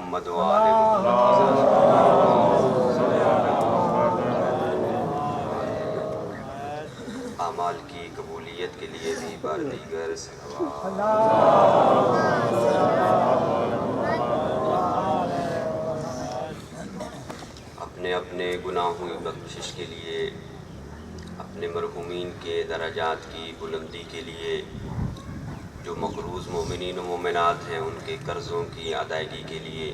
محمد و آل محمد. اعمال کی قبولیت کے لیے بھی بار دیگر صلوات. اپنے اپنے گناہوں کی بخشش کے لیے، اپنے مرحومین کے درجات کی بلندی کے لیے، جو مقروض مومنین و مومنات ہیں ان کے قرضوں کی ادائیگی کے لیے،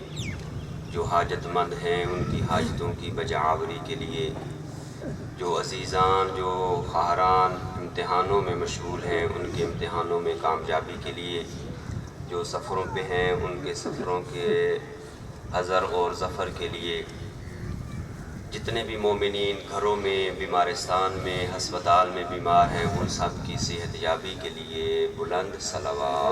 جو حاجت مند ہیں ان کی حاجتوں کی بجاوری کے لیے، جو عزیزان جو خواہران امتحانوں میں مشغول ہیں ان کے امتحانوں میں کامیابی کے لیے، جو سفروں پہ ہیں ان کے سفروں کے حضر اور ظفر کے لیے، جتنے بھی مومنین گھروں میں، بیمارستان میں، ہسپتال میں بیمار ہیں ان سب کی صحت یابی کے لیے بلند صلوات.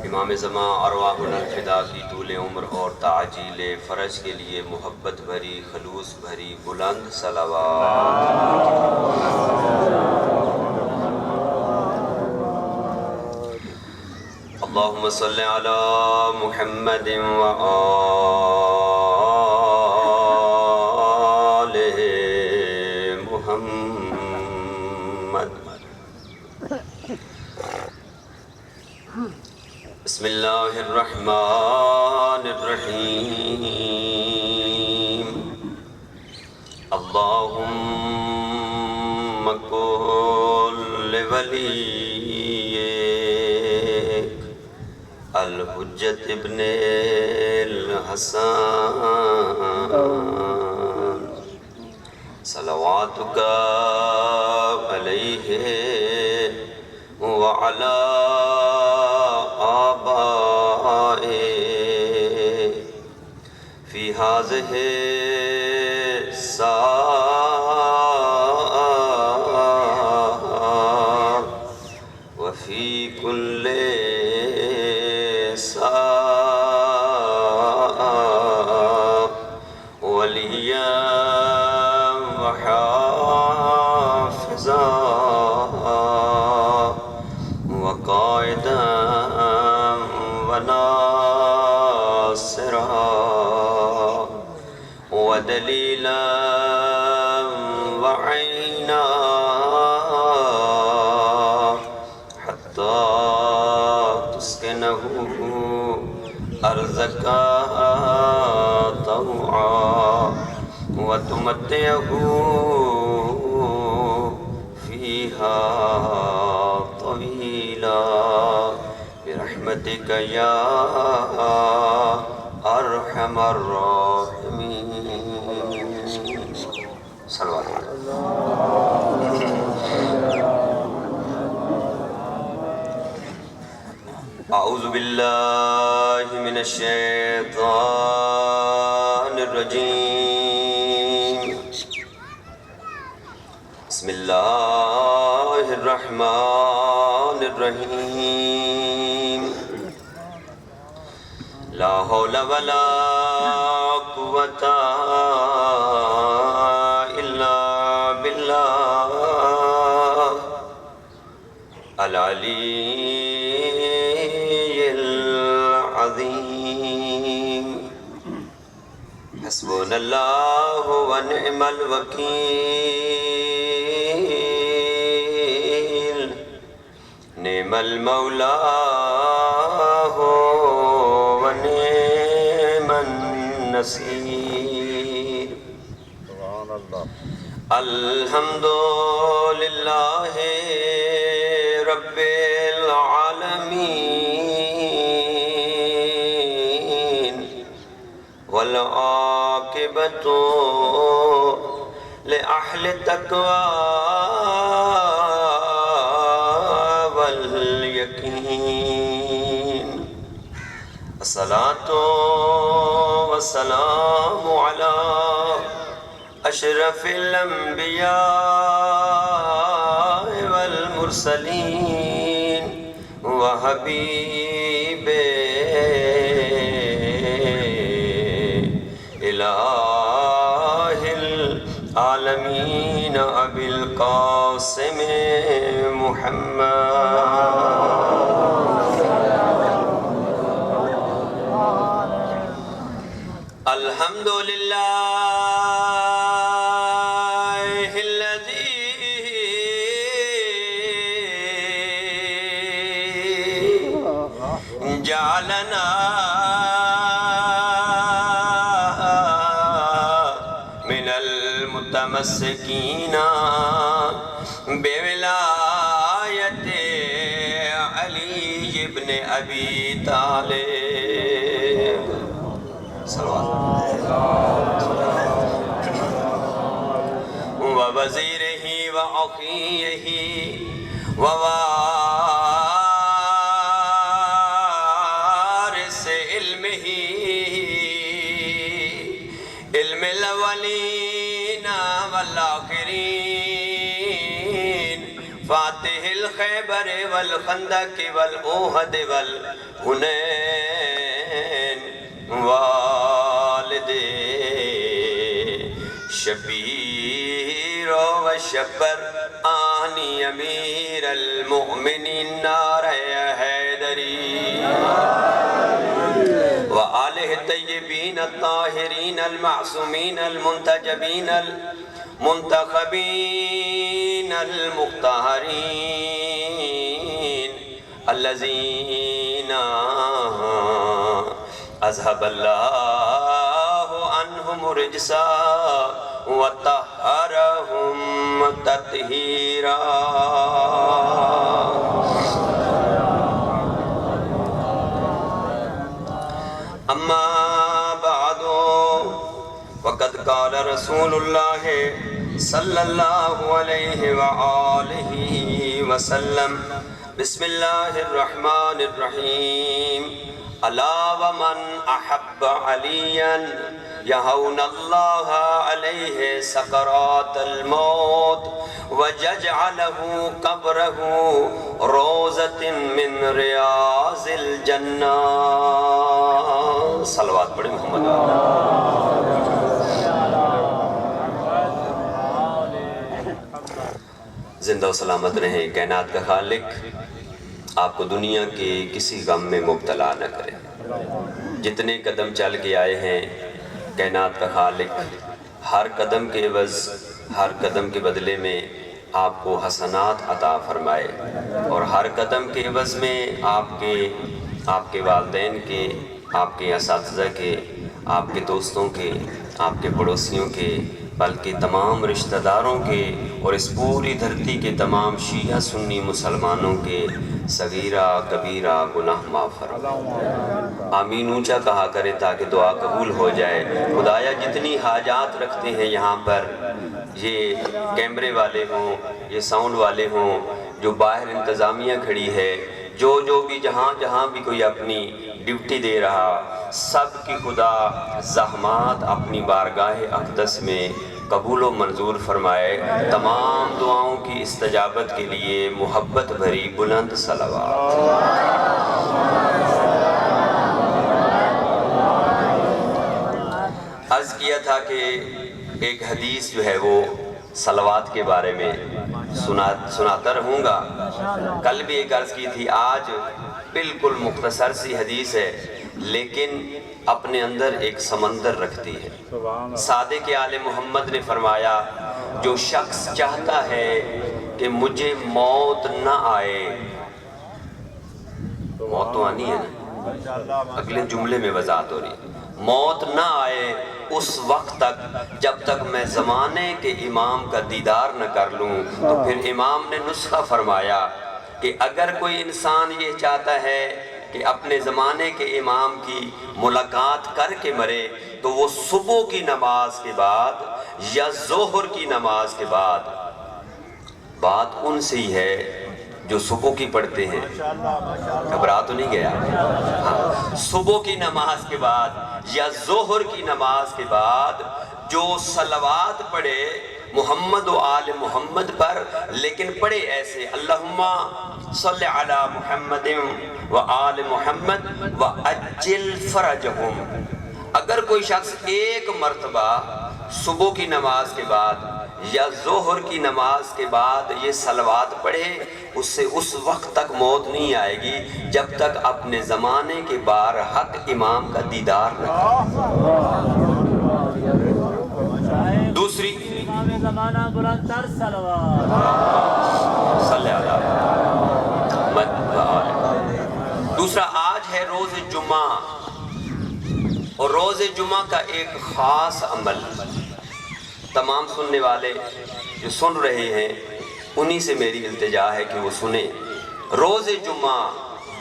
امام زمان ارواحنا الفدا کی طول عمر اور تعجیل فرج کے لیے محبت بھری خلوص بھری بلند صلوات. اللہم صلی علی محمد و آل محمد. بسم اللہ الرحمن الرحیم. اللہم کن لولیک الحجت ابن الحسن صلواتک علیہ وعلی آبائے فی ہذہ الساعة وفی کل ولیا وحافظا وقائدا وناصرا ودلیلا وعینا حتی تسکنہ ارضک طوعا وتمتعہ فیہا طویلا برحمتک یا ارحم الراحمین. صلوات. اعوذ باللہ من الشیطان الرجیم. بسم اللہ الرحمن الرحیم. لا حول ولا قوة الا باللہ العلی العظیم. حسبنا اللہ ونعم الوکیل نعم المولا ونعم النصیر. الحمد للہ رب العالمین والعاقبۃ لأہل التقوی والیقین. الصلاۃ والسلام علی اشرف الانبیاء والمرسلین وحبیب الہ العالمین ابی القاسم محمد جعلنا من المتمسکین بولایت علی ابن ابی طالب ووزیرہ وعقیہ ووارث علمہ علم الاولین والآخرین فاتح الخیبر والخندق والأحد والحنین والد شبیر و شبر آنی امیر المؤمنین نار حیدری وآلہ الطیبین الطاہرین المعصومین المنتجبین المنتخبین المختارین الذین اذهب اللہ عنہم الرجس وطہرہم تطہیرا اما بعد وقد قال رسول اللہ صلی اللہ علیہ وآلہ وسلم بسم اللہ الرحمن الرحیم الا ومن احب علیا یہون اللہ علیہ سکرات الموت وجعلہ قبرہ روضۃ من ریاض الجنہ صلوات پڑھیں محمد زندہ و سلامت رہیں کائنات کا خالق آپ کو دنیا کے کسی غم میں مبتلا نہ کرے جتنے قدم چل کے آئے ہیں کائنات کا خالق ہر قدم کے عوض ہر قدم کے بدلے میں آپ کو حسنات عطا فرمائے اور ہر قدم کے عوض میں آپ کے والدین کے آپ کے اساتذہ کے آپ کے دوستوں کے آپ کے پڑوسیوں کے بلکہ تمام رشتہ داروں کے اور اس پوری دھرتی کے تمام شیعہ سنی مسلمانوں کے صغیرہ کبیرہ گناہ معاف فرمائے آمین اونچا کہا کرے تاکہ دعا قبول ہو جائے خدایا جتنی حاجات رکھتے ہیں یہاں پر یہ کیمرے والے ہوں یہ ساؤنڈ والے ہوں جو باہر انتظامیہ کھڑی ہے جو بھی جہاں بھی کوئی اپنی ڈیوٹی دے رہا سب کی خدا زحمات اپنی بارگاہ اقدس میں قبول و منظور فرمائے تمام دعاؤں کی استجابت کے لیے محبت بھری بلند صلوات عرض کیا تھا کہ ایک حدیث جو ہے وہ صلوات کے بارے میں سناتا رہوں گا کل بھی ایک عرض کی تھی آج بالکل مختصر سی حدیث ہے لیکن اپنے اندر ایک سمندر رکھتی ہے صادق آل محمد نے فرمایا جو شخص چاہتا ہے کہ مجھے موت نہ آئے موت تو آنی ہے نا اگلے جملے میں وضاحت ہو رہی ہے موت نہ آئے اس وقت تک جب تک میں زمانے کے امام کا دیدار نہ کر لوں تو پھر امام نے نسخہ فرمایا کہ اگر کوئی انسان یہ چاہتا ہے کہ اپنے زمانے کے امام کی ملاقات کر کے مرے تو وہ صبح کی نماز کے بعد یا ظہر کی نماز کے بعد بات ان سے ہی ہے جو صبح کی پڑھتے ہیں گھبرا تو نہیں گیا صبح کی نماز کے بعد یا ظہر کی نماز کے بعد جو صلوات پڑھے محمد و آل محمد پر لیکن پڑھے ایسے اللہم صلی علی محمد و آل محمد و اجل فرجہم اگر کوئی شخص ایک مرتبہ صبح کی نماز کے بعد یا ظہر کی نماز کے بعد یہ صلوات پڑھے اس سے اس وقت تک موت نہیں آئے گی جب تک اپنے زمانے کے بارحق امام کا دیدار نہ کرے دوسری زمانہ بلندتر صلوات صلی اللہ علیہ وسلم دوسرا ہے روز جمعہ، اور روز جمعہ کا ایک خاص عمل تمام سننے والے جو سن رہے ہیں انہی سے میری التجا ہے کہ وہ سنیں۔ روز جمعہ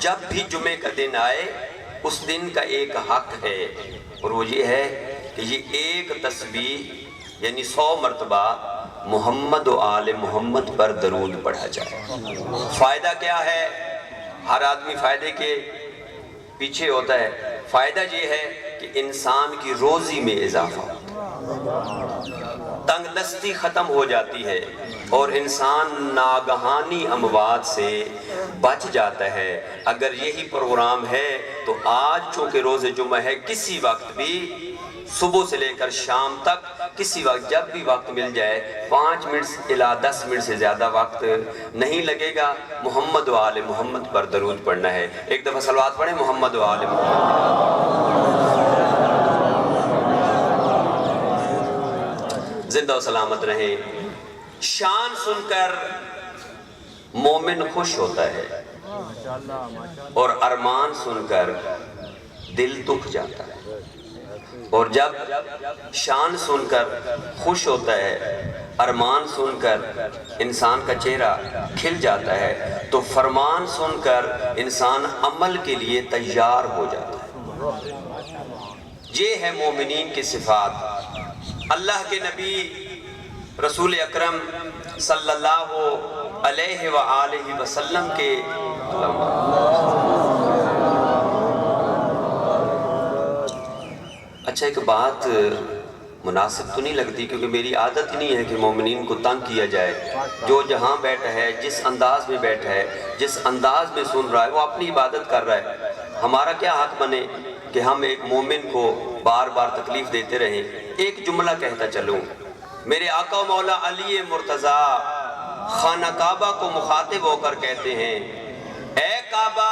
جب بھی جمعے کا دن آئے اس دن کا ایک حق ہے، اور وہ یہ ہے کہ یہ ایک تسبیح یعنی 100 مرتبہ محمد و آل محمد پر درود پڑھا جائے۔ فائدہ کیا ہے؟ ہر آدمی فائدے کے پیچھے ہوتا ہے۔ فائدہ یہ ہے کہ انسان کی روزی میں اضافہ، تنگ دستی ختم ہو جاتی ہے اور انسان ناگہانی اموات سے بچ جاتا ہے۔ اگر یہی پروگرام ہے تو آج چونکہ روز جمعہ ہے، کسی وقت بھی صبح سے لے کر شام تک کسی وقت جب بھی وقت مل جائے 5 منٹ الا 10 منٹ سے زیادہ وقت نہیں لگے گا، محمد و آل محمد پر درود پڑھنا ہے۔ ایک دفعہ صلوات پڑھیں، محمد و آل محمد۔ زندہ و سلامت رہیں۔ شان سن کر مومن خوش ہوتا ہے اور ارمان سن کر دل دکھ جاتا ہے، اور جب شان سن کر خوش ہوتا ہے، ارمان سن کر انسان کا چہرہ کھل جاتا ہے، تو فرمان سن کر انسان عمل کے لیے تیار ہو جاتا ہے۔ یہ ہے مومنین کی صفات۔ اللہ کے نبی رسول اکرم صلی اللہ علیہ وآلہ وسلم کے اچھا ایک بات مناسب تو نہیں لگتی، کیونکہ میری عادت ہی نہیں ہے کہ مومنین کو تنگ کیا جائے۔ جو جہاں بیٹھا ہے، جس انداز میں بیٹھا ہے، جس انداز میں سن رہا ہے، وہ اپنی عبادت کر رہا ہے۔ ہمارا کیا حق بنے کہ ہم ایک مومن کو بار بار تکلیف دیتے رہیں۔ ایک جملہ کہتا چلوں، میرے آقا و مولا علی مرتضیٰ خانہ کعبہ کو مخاطب ہو کر کہتے ہیں، اے کعبہ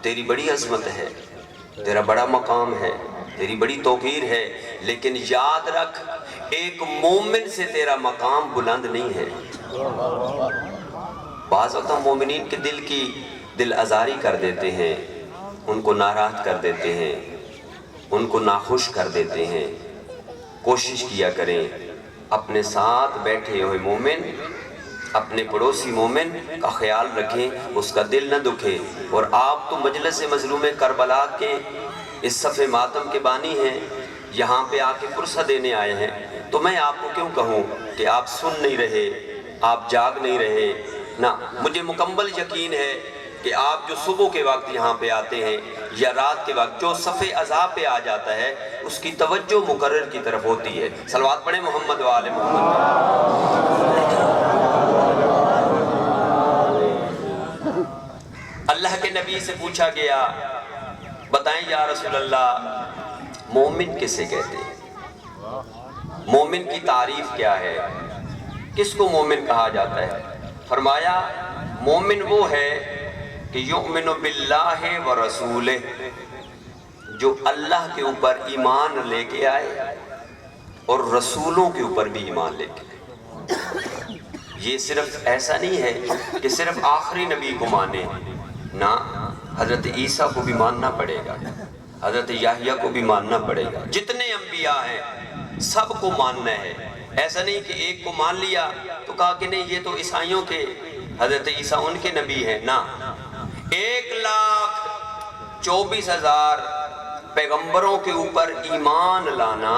تیری بڑی عظمت ہے، تیرا بڑا مقام ہے، تیری بڑی توقیر ہے، لیکن یاد رکھ ایک مومن سے تیرا مقام بلند نہیں ہے۔ بعض وقت ہم مومنین کے دل کی دل آزاری کر دیتے ہیں، ان کو ناراض کر دیتے ہیں، ان کو ناخوش کر دیتے ہیں۔ کوشش کیا کریں اپنے ساتھ بیٹھے ہوئے مومن، اپنے پڑوسی مومن کا خیال رکھیں، اس کا دل نہ دکھے۔ اور آپ تو مجلس مظلوم کربلا کے اس صف ماتم کے بانی ہیں، یہاں پہ آ کے پرسہ دینے آئے ہیں، تو میں آپ کو کیوں کہوں کہ آپ سن نہیں رہے، آپ جاگ نہیں رہے؟ نہ، مجھے مکمل یقین ہے کہ آپ جو صبح کے وقت یہاں پہ آتے ہیں یا رات کے وقت جو صف عذاب پہ آ جاتا ہے اس کی توجہ مقرر کی طرف ہوتی ہے۔ صلوات پڑھیں محمد و آل محمد۔ اللہ کے نبی سے پوچھا گیا، بتائیں یا رسول اللہ مومن کسے کہتے ہیں؟ مومن کی تعریف کیا ہے؟ کس کو مومن کہا جاتا ہے؟ فرمایا مومن وہ ہے کہ یؤمن باللہ و رسولہ، جو اللہ کے اوپر ایمان لے کے آئے اور رسولوں کے اوپر بھی ایمان لے کے آئے۔ یہ صرف ایسا نہیں ہے کہ صرف آخری نبی کو مانے، نہ، حضرت عیسیٰ کو بھی ماننا پڑے گا، حضرت یحییٰ کو بھی ماننا پڑے گا، جتنے انبیاء ہیں سب کو ماننا ہے۔ ایسا نہیں کہ ایک کو مان لیا تو کہا کہ نہیں یہ تو عیسائیوں کے، حضرت عیسیٰ ان کے نبی ہیں، نہ، 1,24,000 پیغمبروں کے اوپر ایمان لانا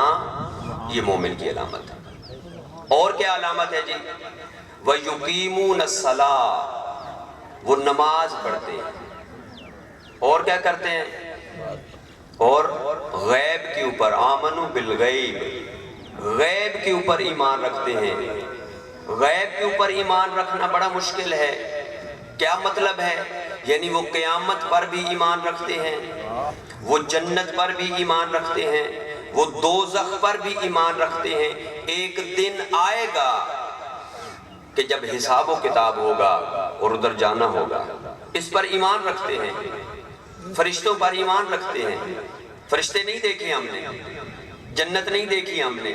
یہ مومن کی علامت ہے۔ اور کیا علامت ہے جی؟ وَيُقِيمُونَ الصَّلَاةَ، وہ نماز پڑھتے ہیں، اور کیا کرتے ہیں؟ اور غیب کے اوپر، آمنوا بالغیب، غیب کے اوپر ایمان رکھتے ہیں۔ غیب کے اوپر ایمان رکھنا بڑا مشکل ہے۔ کیا مطلب ہے؟ یعنی وہ قیامت پر بھی ایمان رکھتے ہیں، وہ جنت پر بھی ایمان رکھتے ہیں، وہ دوزخ پر بھی ایمان رکھتے ہیں۔ ایک دن آئے گا کہ جب حساب و کتاب ہوگا اور ادھر جانا ہوگا، اس پر ایمان رکھتے ہیں۔ فرشتوں پر ایمان رکھتے ہیں، فرشتے نہیں دیکھے ہم نے، جنت نہیں دیکھی ہم نے۔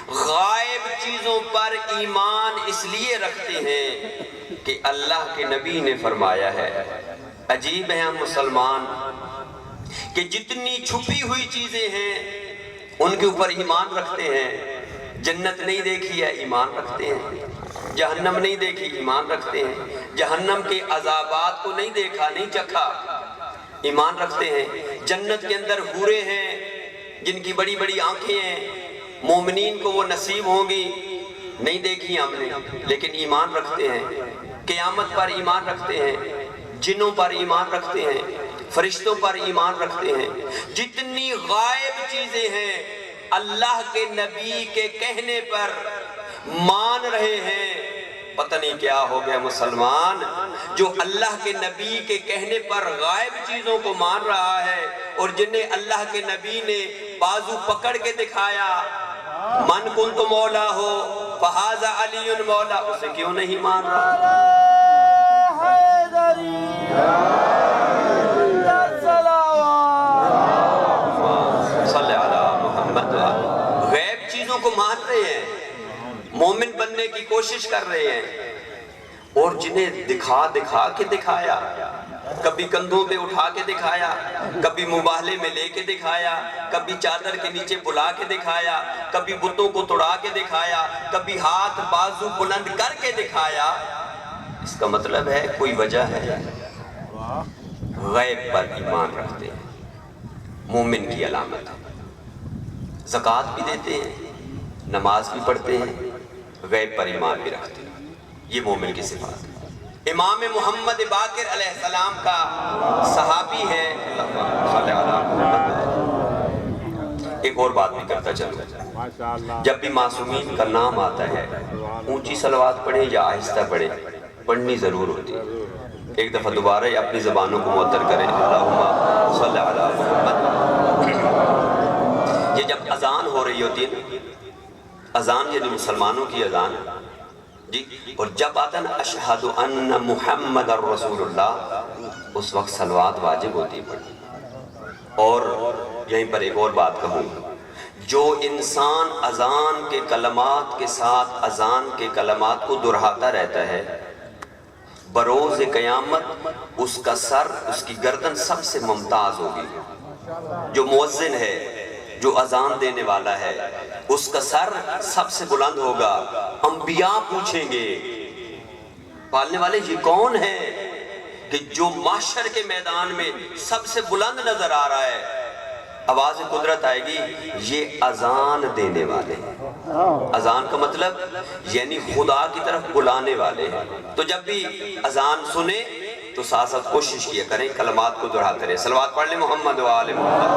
غائب چیزوں پر ایمان اس لیے رکھتے ہیں کہ اللہ کے نبی نے فرمایا ہے، عجیب ہیں ہم مسلمان کہ جتنی چھپی ہوئی چیزیں ہیں ان کے اوپر ایمان رکھتے ہیں. جنت نہیں دیکھی ہے ایمان رکھتے ہیں, جہنم نہیں دیکھی ایمان رکھتے ہیں, جہنم کے عذابات کو نہیں دیکھا نہیں چکھا ایمان رکھتے ہیں. جنت کے اندر حوریں ہیں جن کی بڑی بڑی آنکھیں ہیں, مومنین کو وہ نصیب ہوں گی, نہیں دیکھی ہم نے لیکن ایمان رکھتے ہیں. قیامت پر ایمان رکھتے ہیں, جنوں پر ایمان رکھتے ہیں, فرشتوں پر ایمان رکھتے ہیں. جتنی غائب چیزیں ہیں اللہ کے نبی کے کہنے پر مان رہے ہیں. پتہ نہیں کیا ہو گیا مسلمان جو اللہ کے نبی کے کہنے پر غائب چیزوں کو مان رہا ہے, اور جنہیں اللہ کے نبی نے بازو پکڑ کے دکھایا من کنت مولا ہو فہذا علی مولا, اسے کیوں نہیں مان رہا؟ صلی اللہ محمد. غیب چیزوں کو مان رہے ہیں, مومن بننے کی کوشش کر رہے ہیں, اور جنہیں دکھا دکھا کے دکھایا, کبھی کندھوں پہ اٹھا کے دکھایا, کبھی مباہلے میں لے کے دکھایا, کبھی چادر کے نیچے بلا کے دکھایا, کبھی بتوں کو توڑا کے دکھایا, کبھی ہاتھ بازو بلند کر کے دکھایا. اس کا مطلب ہے کوئی وجہ ہے. غیب پر ایمان رکھتے ہیں, مومن کی علامت ہے. زکوٰۃ بھی دیتے ہیں, نماز بھی پڑھتے ہیں, غیب پر ایمان بھی رکھتے ہیں. یہ مومن کی صفات ہے. امام محمد باقر علیہ السلام کا صحابی ہے. ایک اور بات بھی کرتا چلوں, جب بھی معصومین کا نام آتا ہے اونچی صلوات پڑھیں یا آہستہ پڑھیں, پڑھنی ضرور ہوتی ہے. ایک دفعہ دوبارہ اپنی زبانوں کو معطر کریں, اللہم صلی علی محمد. یہ جب اذان ہو رہی ہوتی ہے, اذان یعنی مسلمانوں کی اذان جی, اور جب آتا نا اشہد ان محمد الرسول اللہ, اس وقت صلوات واجب ہوتی ہے پڑھنی. اور یہیں پر ایک اور بات کہوں, جو انسان اذان کے کلمات کے ساتھ اذان کے کلمات کو دہراتا رہتا ہے, بروز قیامت اس کا سر, اس کی گردن سب سے ممتاز ہوگی. جو مؤذن ہے, جو اذان دینے والا ہے, اس کا سر سب سے بلند ہوگا. انبیاء پوچھیں گے پالنے والے یہ کون ہے کہ جو محشر کے میدان میں سب سے بلند نظر آ رہا ہے؟ آواز قدرت آئے گی, یہ اذان دینے والے ہیں. اذان کا مطلب یعنی خدا کی طرف بلانے والے ہیں. تو جب بھی اذان سنیں تو ساتھ ساتھ کوشش کیا کریں کلمات کو دہراتے رہیں. صلوات پڑھ لیں محمد و آل محمد.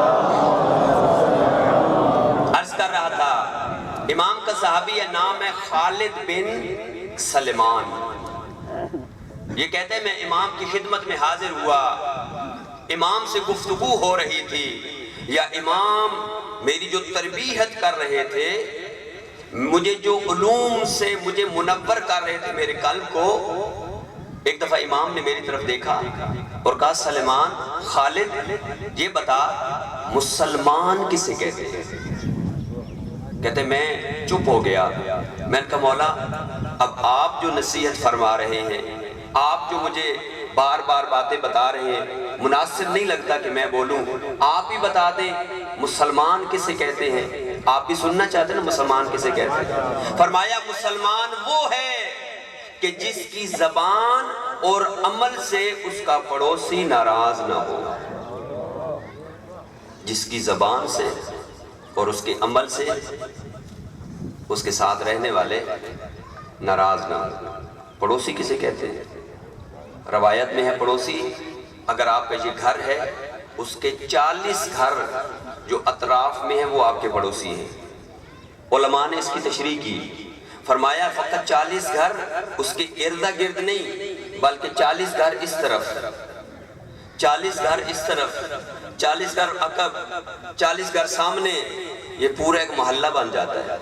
عرض کر رہا تھا, امام کا صحابی ہے, نام ہے خالد بن سلمان. یہ کہتے ہیں میں امام کی خدمت میں حاضر ہوا, امام سے گفتگو ہو رہی تھی, یا امام میری جو تربیت کر رہے تھے, مجھے جو علوم سے مجھے منور کر رہے تھے میرے قلب کو. ایک دفعہ امام نے میری طرف دیکھا اور کہا, سلمان, خالد یہ بتا مسلمان کسے کہتے ہیں؟ کہتے میں چپ ہو گیا. میں نے کہا مولا, اب آپ جو نصیحت فرما رہے ہیں, آپ جو مجھے بار بار باتیں بتا رہے ہیں, مناسب نہیں لگتا کہ میں بولوں, آپ ہی بتا دیں مسلمان کسے کہتے ہیں. آپ بھی سننا چاہتے ہیں نا مسلمان کسے کہتے ہیں؟ فرمایا مسلمان وہ ہے کہ جس کی زبان اور عمل سے اس کا پڑوسی ناراض نہ ہو. جس کی زبان سے اور اس کے عمل سے اس کے ساتھ رہنے والے ناراض نہ ہو. پڑوسی کسے کہتے ہیں؟ روایت میں ہے پڑوسی, اگر آپ کا یہ گھر ہے, اس کے 40 گھر جو اطراف میں ہیں وہ آپ کے پڑوسی ہیں. علماء نے اس کی تشریح کی, فرمایا فقط 40 گھر اس کے ارد گرد نہیں, بلکہ 40 گھر اس طرف, 40 گھر اس طرف, 40 گھر عقب, 40 گھر سامنے, یہ پورا ایک محلہ بن جاتا ہے.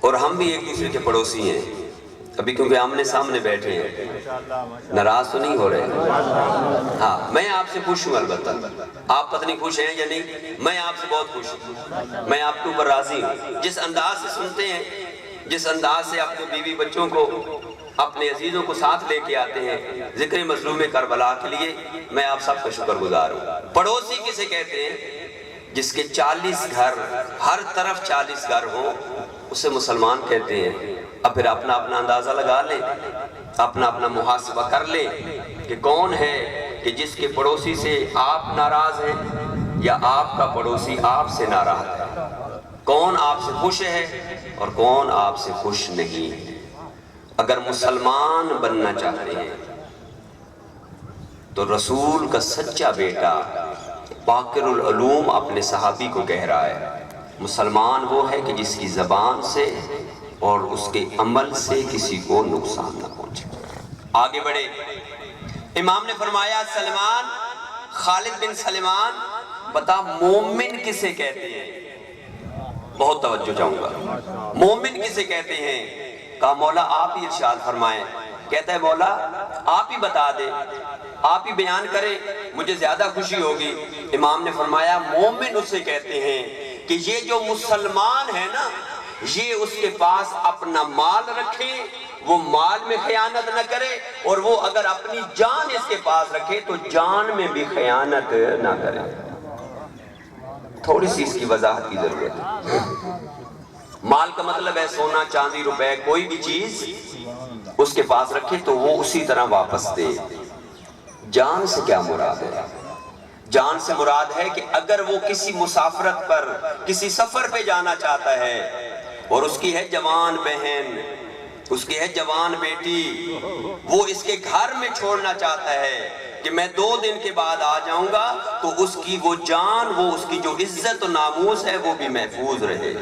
اور ہم بھی ایک دوسرے کے پڑوسی ہیں. ابھی کیونکہ آمنے سامنے بیٹھے ہیں, ناراض تو نہیں ہو رہے؟ ہاں, میں آپ سے خوش ہوں. البتہ آپ پتہ نہیں خوش ہیں یا نہیں, میں آپ سے بہت خوش ہوں. میں آپ کے اوپر راضی ہوں. جس انداز سے سنتے ہیں, جس انداز سے اپنے بیوی بچوں کو اپنے عزیزوں کو ساتھ لے کے آتے ہیں ذکر مظلوم کربلا کے لیے. میں آپ سب کا شکر گزار ہوں. پڑوسی کسے کہتے ہیں؟ جس کے 40 گھر، ہر طرف 40 گھر ہوں، اسے مسلمان کہتے ہیں. اب پھر اپنا اپنا اندازہ لگا لیں، اپنا اپنا محاسبہ کر لیں کہ کون ہے کہ جس کے پڑوسی سے آپ ناراض ہیں یا آپ کا پڑوسی آپ سے ناراض ہے. کون آپ سے خوش ہے اور کون آپ سے خوش نہیں ہے. اگر مسلمان بننا چاہتے ہیں تو رسول کا سچا بیٹا باقر العلوم اپنے صحابی کو کہہ رہا ہے، مسلمان وہ ہے کہ جس کی زبان سے اور اس کے عمل سے کسی کو نقصان نہ پہنچے. آگے بڑھے. امام نے فرمایا سلمان، خالد بن سلمان، بتا مومن کسے کہتے ہیں؟ بہت توجہ چاہوں گا. مومن کسے کہتے ہیں؟ کہا مولا آپ ہی ارشاد فرمائیں. کہتا ہے مولا آپ ہی بتا دے، آپ ہی بیان کرے، مجھے زیادہ خوشی ہوگی. امام نے فرمایا مومن اسے کہتے ہیں کہ یہ جو مسلمان ہے نا، یہ اس کے پاس اپنا مال رکھے، وہ مال میں خیانت نہ کرے، اور وہ اگر اپنی جان اس کے پاس رکھے تو جان میں بھی خیانت نہ کرے. تھوڑی سی اس کی وضاحت کی ضرورت ہے. مال کا مطلب ہے سونا چاندی روپے، کوئی بھی چیز اس کے پاس رکھے تو وہ اسی طرح واپس دے. جان سے کیا مراد ہے؟ جان سے مراد ہے کہ اگر وہ کسی مسافرت پر، کسی سفر پہ جانا چاہتا ہے اور اس کی ہے جوان بہن، اس کی ہے جوان بیٹی، وہ اس کے گھر میں چھوڑنا چاہتا ہے کہ میں 2 دن کے بعد آ جاؤں گا، تو اس کی وہ جان، وہ اس کی جو عزت و ناموس ہے وہ بھی محفوظ رہے.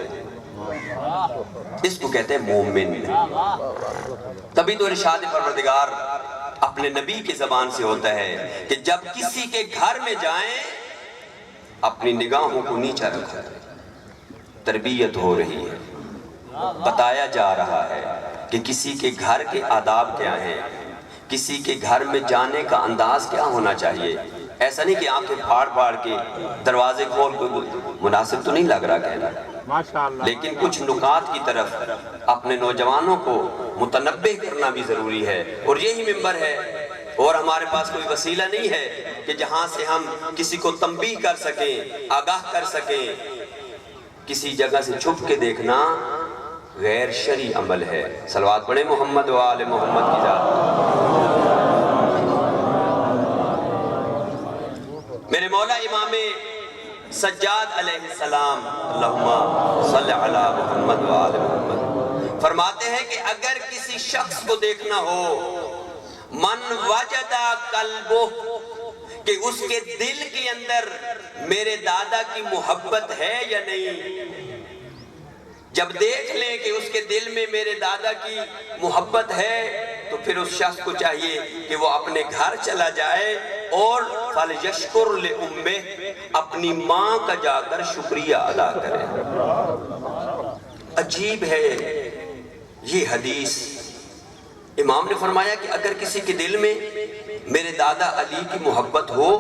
اس کو کہتے ہیں مومن. تبھی تو ارشاد پروردگار اپنے نبی کے زبان سے ہوتا ہے کہ جب کسی کے گھر میں جائیں اپنی نگاہوں کو نیچا رکھو. تربیت ہو رہی ہے، بتایا جا رہا ہے کہ کسی کے گھر کے آداب کیا ہیں، کسی کے گھر میں جانے کا انداز کیا ہونا چاہیے. ایسا نہیں کہ آنکھیں پھاڑ پھاڑ کے دروازے کھول کے، مناسب تو نہیں لگ رہا کہنا، لیکن کچھ نکات کی طرف اپنے نوجوانوں کو متنبہ کرنا بھی ضروری ہے. اور یہی منبر ہے، اور ہمارے پاس کوئی وسیلہ نہیں ہے کہ جہاں سے ہم کسی کو تنبیہ کر سکیں، آگاہ کر سکیں. کسی جگہ سے چھپ کے دیکھنا غیر شرعی عمل ہے. صلوات پڑھیں محمد و آل محمد کی ذات. میرے مولا امام سجاد علیہ السلام، اللہم صلی علی محمد و آل محمد، فرماتے ہیں کہ اگر کسی شخص کو دیکھنا ہو، من وجدہ قلبہ، کہ اس کے دل کے اندر میرے دادا کی محبت ہے یا نہیں، جب دیکھ لیں کہ اس کے دل میں میرے دادا کی محبت ہے تو پھر اس شخص کو چاہیے کہ وہ اپنے گھر چلا جائے اور فَلْيَشْكُرْ لِأُمِّهِ، اپنی ماں کا جا کر شکریہ ادا کرے. عجیب ہے یہ حدیث. امام نے فرمایا کہ اگر کسی کے دل میں میرے دادا علی کی محبت ہو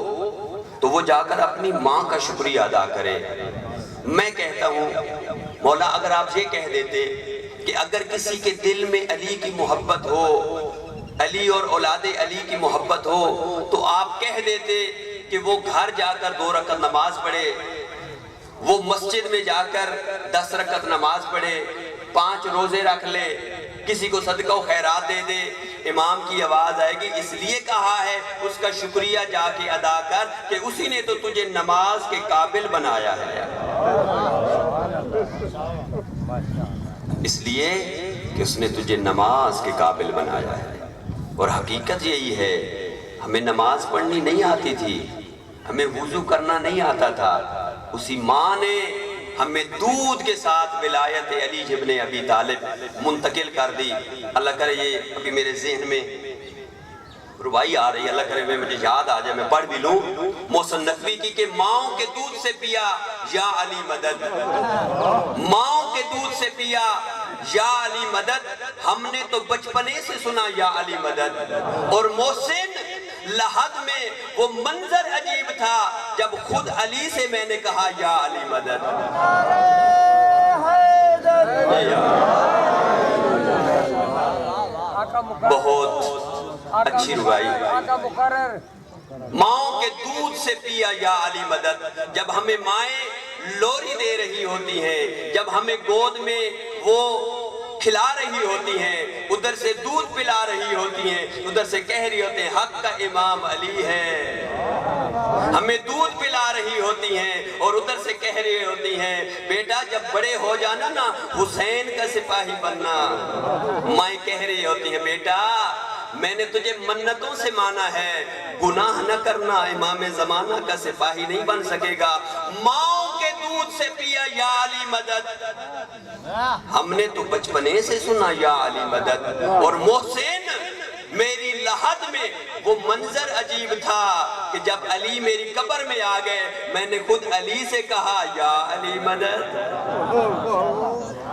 تو وہ جا کر اپنی ماں کا شکریہ ادا کرے. میں کہتا ہوں مولا اگر آپ یہ کہہ دیتے کہ اگر کسی کے دل میں علی کی محبت ہو، علی اور اولاد علی کی محبت ہو، تو آپ کہہ دیتے کہ وہ گھر جا کر 2 رکعت نماز پڑھے، وہ مسجد میں جا کر 10 رکعت نماز پڑھے، 5 روزے رکھ لے، کسی کو صدقہ و خیرات دے دے. امام کی آواز آئے گی اس لیے کہا ہے اس کا شکریہ جا کے ادا کر کہ اسی نے تو تجھے نماز کے قابل بنایا ہے. اس لیے کہ اس نے تجھے نماز کے قابل بنایا ہے. اور حقیقت یہی ہے، ہمیں نماز پڑھنی نہیں آتی تھی، ہمیں وضو کرنا نہیں آتا تھا، اسی ماں نے ہمیں دودھ کے ساتھ ولایت علی ابن ابی طالب منتقل کر دی. اللہ کرے یہ ابھی میرے ذہن میں ربائی آ رہی ہے، اللہ کرے میں مجھے یاد آ جائے، میں پڑھ بھی لوں. محسن نقوی کی کہ ماؤں کے دودھ سے پیا یا علی مدد، ماؤں کے دودھ سے پیا یا علی مدد، ہم نے تو بچپنے سے سنا یا علی مدد. اور محسن لحد میں وہ منظر عجیب تھا جب خود علی سے میں نے کہا یا علی مدد. بہت اچھی ربائی. ماؤں کے دودھ سے پیا یا علی مدد. جب ہمیں مائیں لوری دے رہی ہوتی ہیں، جب ہمیں گود میں وہ کھلا رہی ہوتی ہیں، ادھر سے دودھ پلا رہی ہوتی ہیں، ادھر سے کہہ رہی ہوتے ہیں حق کا امام علی ہے. ہمیں دودھ پلا رہی ہوتی ہیں اور ادھر سے کہہ رہی ہوتی ہیں بیٹا جب بڑے ہو جانا نا حسین کا سپاہی بننا. مائیں کہہ رہی ہوتی ہیں بیٹا میں نے تجھے منتوں سے مانا ہے، گناہ نہ کرنا، امام زمانہ کا سپاہی نہیں بن سکے گا. ماؤں کے دودھ سے پیا یا علی مدد. ہم نے تو بچپنے سے سنا یا علی مدد. اور محسن میری لحد میں وہ منظر عجیب تھا کہ جب علی میری قبر میں آ گئے میں نے خود علی سے کہا یا علی مدد.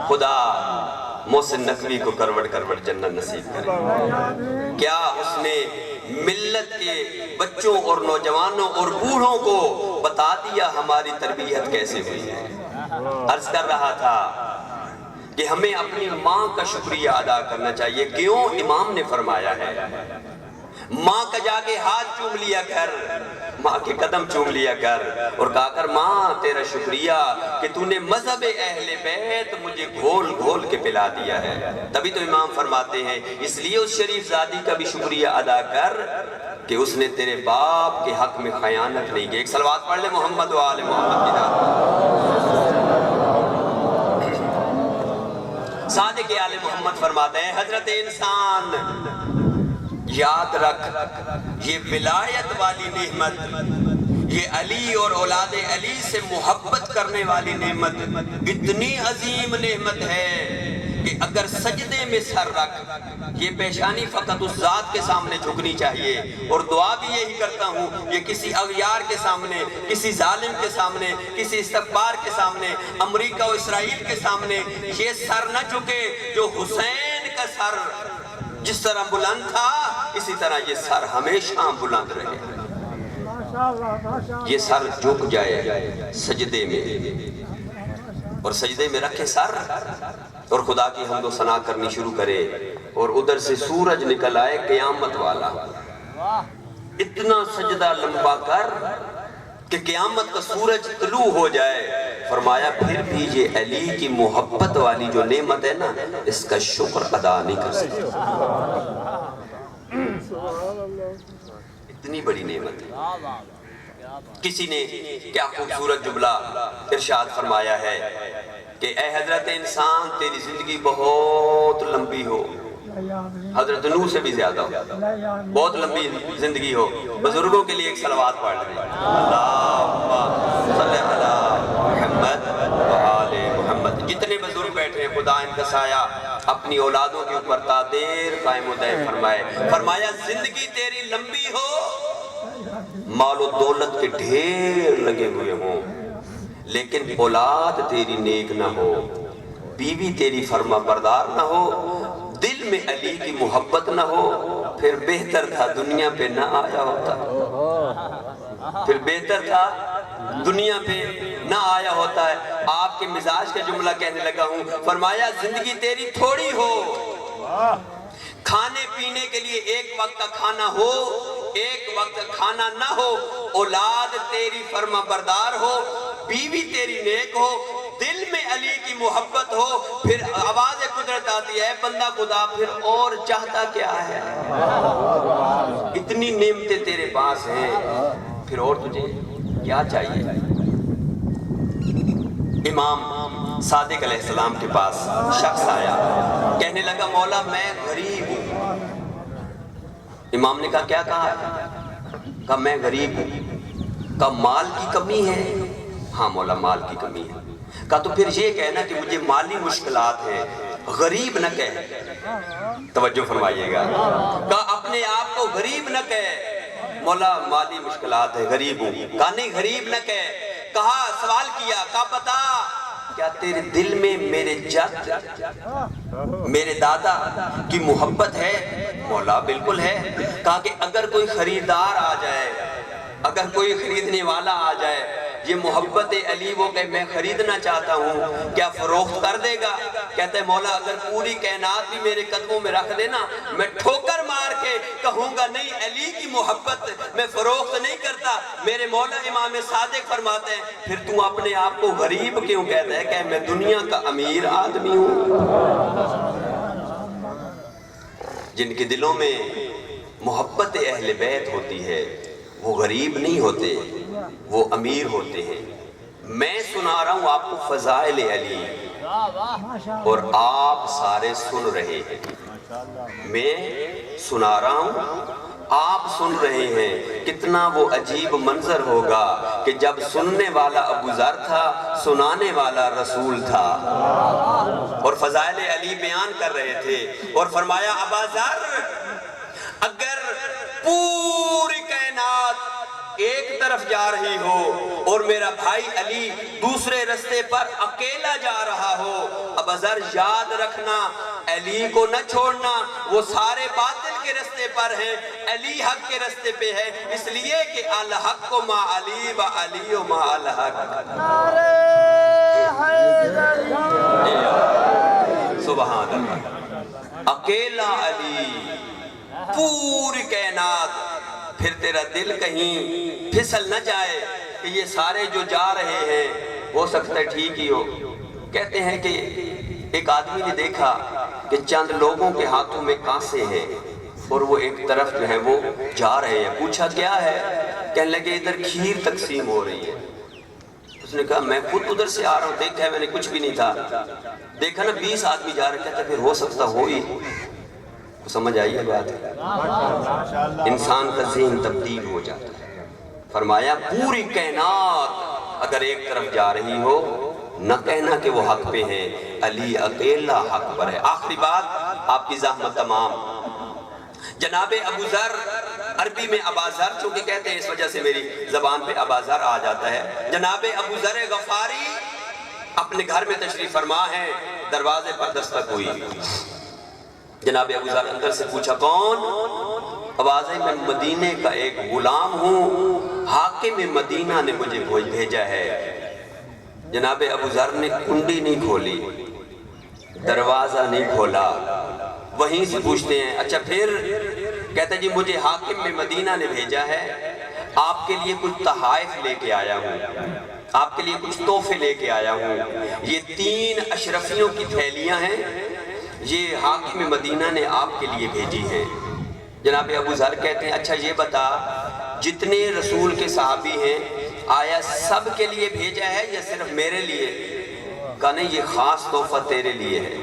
خدا محسن نقوی کو کروڑ کروڑ جنت نصیب کرے. کیا اس نے ملت کے بچوں اور نوجوانوں اور بوڑھوں کو بتا دیا ہماری تربیت کیسے ہوئی ہے. عرض کر رہا تھا کہ ہمیں اپنی ماں کا شکریہ ادا کرنا چاہیے. کیوں؟ امام نے فرمایا ہے ماں کا جا کے ہاتھ چوم لیا کر، ماں کے قدم چوم لیا کر اور کہا کر ماں تیرا شکریہ کہ تو نے مذہب اہل بیت مجھے گھول گھول کے پلا دیا ہے. تبھی تو امام فرماتے ہیں اس لیے اس شریف زادی کا بھی شکریہ ادا کر کہ اس نے تیرے باپ کے حق میں خیانت نہیں کی. ایک صلوات پڑھ لے محمد و آل محمد کی داد. صادق آل محمد فرماتے ہیں حضرت انسان یاد رکھ یہ ولایت والی نعمت، یہ علی اور اولاد علی سے محبت کرنے والی نعمت اتنی عظیم نعمت ہے کہ اگر سجدے میں سر رکھ، یہ پیشانی فقط اس ذات کے سامنے جھکنی چاہیے. اور دعا بھی یہی کرتا ہوں، یہ کسی اغیار کے سامنے، کسی ظالم کے سامنے، کسی استکبار کے سامنے، امریکہ و اسرائیل کے سامنے یہ سر نہ جھکے جو حسین کا سر جس طرح بلند تھا اسی طرح یہ سر ہمیشہ بلند رہے. یہ سر جھک جائے سجدے میں اور سجدے میں رکھے سر اور خدا کی حمد و ثنا کرنی شروع کرے اور ادھر سے سورج نکل آئے قیامت والا. اتنا سجدہ لمبا کر کہ قیامت کا سورج طلوع ہو جائے. فرمایا پھر بھی یہ علی کی محبت والی جو نعمت ہے نا اس کا شکر ادا نہیں کر سکتا. اتنی بڑی نعمت ہے. کسی نے کیا خوبصورت جملہ ارشاد فرمایا ہے کہ اے حضرت انسان تیری زندگی بہت لمبی ہو، حضرت نوح سے بھی زیادہ ہو، بہت لمبی زندگی ہو. بزرگوں کے لیے ایک صلوات پڑھ لیں. اللہم صلی علی محمد و آل محمد. جتنے بزرگ بیٹھے ہیں خدا ان کا سایہ اپنی اولادوں کے اوپر تا دیر قائم و دائم فرمائے. فرمایا زندگی تیری لمبی ہو، مال و دولت کے ڈھیر لگے ہوئے ہوں لیکن اولاد تیری نیک نہ ہو، بیوی تیری فرما بردار نہ ہو، دل میں علی کی محبت نہ ہو، پھر بہتر تھا دنیا پہ نہ آیا ہوتا. پھر بہتر تھا دنیا پہ نہ آیا ہوتا ہے. آپ کے مزاج کا جملہ کہنے لگا ہوں. فرمایا زندگی تیری تھوڑی ہو، کھانے پینے کے لیے ایک وقت کا کھانا ہو، ایک وقت کھانا نہ ہو، اولاد تیری فرما بردار ہو، بیوی تیری نیک ہو، دل میں علی کی محبت ہو، پھر آواز قدرت آتی ہے بندہ خدا پھر اور چاہتا کیا ہے. اتنی نعمتیں تیرے پاس ہیں پھر اور تجھے کیا چاہیے. امام صادق علیہ السلام کے پاس شخص آیا، کہنے لگا مولا میں غریب ہوں. امام نے کہا کیا کہا ہے؟ کہا میں غریب ہوں. کہا مال کی کمی ہے؟ ہاں مولا مال کی کمی ہے. کہا تو پھر یہ کہنا کہ مجھے مالی مشکلات ہیں، غریب نہ کہہ. توجہ فرمائیے گا. کہا اپنے آپ کو غریب نہ کہہ، مولا مالی مشکلات ہے غریب ہوں. کہا نہیں غریب نہ کہہ. کہا سوال کیا، کہا بتا کیا تیرے دل میں میرے جد میرے دادا کی محبت ہے؟ مولا بالکل ہے. کہا کہ اگر کوئی خریدار آ جائے، اگر کوئی خریدنے والا آ جائے یہ محبت علی وہ کہ میں خریدنا چاہتا ہوں، کیا فروخت کر دے گا؟ کہتے ہیں مولا اگر پوری کائنات بھی میرے قدموں میں رکھ دینا، میں ٹھوکر مار کے کہوں گا نہیں، علی کی محبت میں فروخت نہیں کرتا۔ میرے مولا امام صادق فرماتے ہیں پھر تو اپنے آپ کو غریب کیوں کہتا ہے کہ میں دنیا کا امیر آدمی ہوں۔ جن کے دلوں میں محبت اہل بیت ہوتی ہے وہ غریب نہیں ہوتے، وہ امیر ہوتے ہیں۔ میں سنا رہا ہوں آپ کو فضائل علی اور آپ سارے سن رہے ہیں، میں سنا رہا ہوں آپ سن رہے ہیں۔ کتنا وہ عجیب منظر ہوگا کہ جب سننے والا ابو ذر تھا، سنانے والا رسول تھا، اور فضائل علی بیان کر رہے تھے اور فرمایا ابا ذر اگر پوری کائنات ایک طرف جا رہی ہو اور میرا بھائی علی دوسرے رستے پر اکیلا جا رہا ہو، ابا ذر یاد رکھنا علی کو نہ چھوڑنا، وہ سارے باطل کے رستے پر ہیں، علی حق کے رستے پہ ہے، اس لیے کہ الحق ما علی و علی ما الحق۔ سبحان اللہ، اکیلا علی پوری کائنات۔ پھر تیرا دل کہیں پھسل نہ جائے کہ یہ سارے جو جا رہے ہیں ہو سکتا ہے ٹھیک ہی ہو۔ کہتے ہیں کہ ایک آدمی نے دیکھا کہ چند لوگوں کے ہاتھوں میں کانسے ہیں اور وہ ایک طرف جو ہے وہ جا رہے ہیں۔ پوچھا کیا ہے؟ کہنے لگے ادھر کھیر تقسیم ہو رہی ہے۔ اس نے کہا میں خود ادھر سے آ رہا ہوں، دیکھا ہے میں نے، کچھ بھی نہیں تھا، دیکھا نا 20 آدمی جا رہے، کہتا پھر ہو سکتا ہو ہی۔ سمجھ آئی ہے بات؟ انسان کا ذہن تبدیل ہو جاتا ہے۔ فرمایا پوری کائنات اگر ایک طرف جا رہی ہو، نہ کہنا کہ وہ حق پہ ہیں، علی اکیلا حق پر ہے۔ آخری بات، آپ کی زحمت تمام۔ جناب ابو ذر، عربی میں ابا ذر چونکہ کہتے ہیں اس وجہ سے میری زبان پہ ابا ذر آ جاتا ہے۔ جناب ابو ذر غفاری اپنے گھر میں تشریف فرما ہے، دروازے پر دستک ہوئی۔ جناب ابو ذر اندر سے پوچھا کون؟ آواز ہے میں مدینے کا ایک غلام ہوں، حاکم مدینہ نے مجھے بھیجا ہے۔ جناب ابو ذر نے کنڈی نہیں کھولی، دروازہ نہیں کھولا، وہیں سے پوچھتے ہیں اچھا پھر؟ کہتا جی مجھے حاکم مدینہ نے بھیجا ہے، آپ کے لیے کچھ تحائف لے کے آیا ہوں، آپ کے لیے کچھ تحفے لے کے آیا ہوں۔ یہ 3 اشرفیوں کی تھیلیاں ہیں، یہ حاکم مدینہ نے آپ کے لیے بھیجی ہے۔ جناب ابو ذر کہتے ہیں اچھا یہ بتا جتنے رسول کے صحابی ہیں آیا سب کے لیے بھیجا ہے یا صرف میرے لیے؟ کہا نہیں یہ خاص تحفہ تیرے لیے ہے۔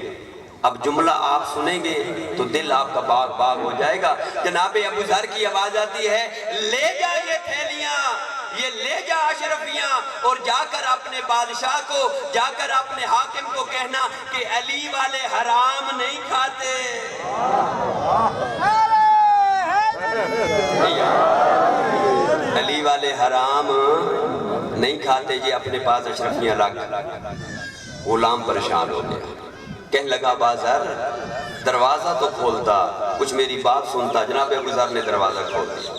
اب جملہ آپ سنیں گے تو دل آپ کا باغ باغ ہو جائے گا۔ جناب ابو ذر کی آواز آتی ہے لے جا یہ تھیلیاں، یہ لے جا اشرفیاں، اور جا کر اپنے بادشاہ کو، جا کر اپنے حاکم کو کہنا کہ علی والے حرام نہیں کھاتے۔ علی والے حرام نہیں کھاتے، یہ اپنے پاس اشرفیاں رکھ۔ غلام پریشان ہو گیا، کہنے لگا ابا ذر دروازہ تو کھولتا، کچھ میری بات سنتا۔ جناب ابو ذر نے دروازہ کھول دیا،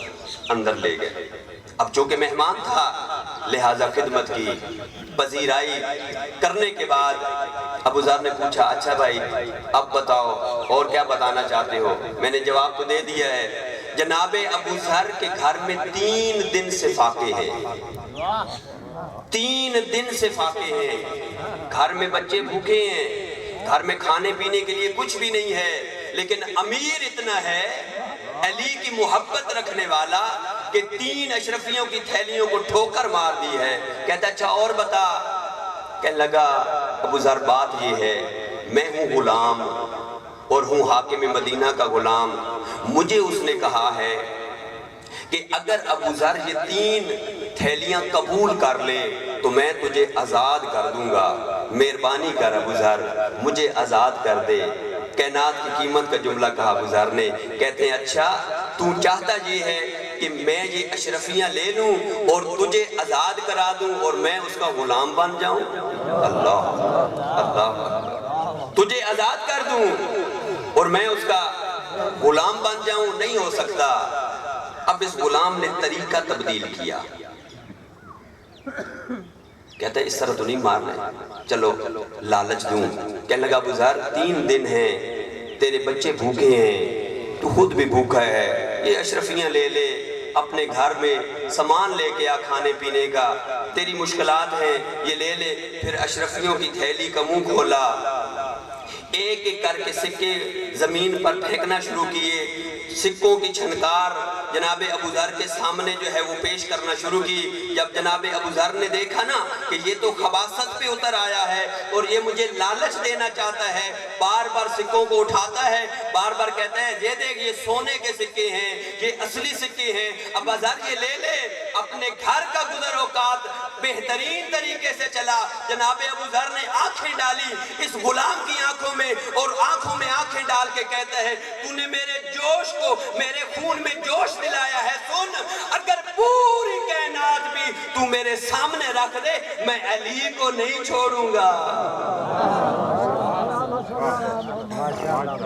اندر لے گئے۔ اب چونکہ مہمان تھا لہٰذا خدمت کی، پذیرائی کرنے کے بعد ابو ذر نے پوچھا اچھا بھائی اب بتاؤ اور کیا بتانا چاہتے ہو؟ میں نے جواب تو دے دیا ہے۔ جناب ابو ذر کے گھر میں 3 دن سے فاقے ہیں، 3 دن سے فاقے ہیں، گھر میں بچے بھوکے ہیں، گھر میں کھانے پینے کے لیے کچھ بھی نہیں ہے، لیکن امیر اتنا ہے علی کی محبت رکھنے والا کہ 3 اشرفیوں کی تھیلیوں کو ٹھوکر مار دی ہے۔ کہتا اچھا اور بتا۔ کہنے لگا ابو ذر بات یہ ہے میں ہوں غلام اور ہوں حاکم مدینہ کا غلام، مجھے اس نے کہا ہے کہ اگر ابو ذر یہ 3 تھیلیاں قبول کر لے تو میں تجھے آزاد کر دوں گا، مہربانی کر ابو ذر مجھے آزاد کر دے۔ کائنات کی قیمت کا جملہ کہا ابو ذر نے۔ کہتے ہیں اچھا تو چاہتا یہ ہے کہ میں یہ اشرفیاں لے لوں اور تجھے آزاد کرا دوں اور میں اس کا غلام بن جاؤں؟ اللہ اللہ، تجھے آزاد کر دوں اور میں اس کا غلام بن جاؤں؟ نہیں ہو سکتا۔ اب اس غلام نے طریقہ تبدیل کیا، کہتا ہے اس طرح تو نہیں مارنا، چلو لالچ دوں۔ کہنے لگا ابو ذر 3 دن ہیں، تیرے بچے بھوکے ہیں، تو خود بھی بھوکا ہے، یہ اشرفیاں لے لے، اپنے گھر میں سامان لے کے آ کھانے پینے کا، تیری مشکلات ہیں یہ لے لے۔ پھر اشرفیوں کی تھیلی کا منہ کھولا، ایک ایک کر کے سکے زمین پر پھینکنا شروع کیے، سکوں کی چھنکار جناب ابو ذر کے سامنے جو ہے وہ پیش کرنا شروع کی۔ جب جناب ابو ذر نے دیکھا نا کہ یہ تو خباثت پہ اتر آیا ہے اور یہ مجھے لالچ دینا چاہتا ہے، بار بار سکوں کو اٹھاتا ہے، بار بار کہتا ہے یہ دیکھ یہ سونے کے سکے ہیں، یہ اصلی سکے ہیں، ابو ذر یہ لے لے۔ اپنے گھر کا گزر اوقات بہترین طریقے سے چلا۔ جناب ابو ذر نے آنکھیں ڈالی اس غلام کی آنکھوں میں اور آنکھوں میں آنکھیں ڈال کے کہتا ہے تو نے میرے جوش کو، میرے خون میں جوش دلایا ہے۔ سن، اگر پوری کائنات بھی تو میرے سامنے رکھ دے میں علی کو نہیں چھوڑوں گا۔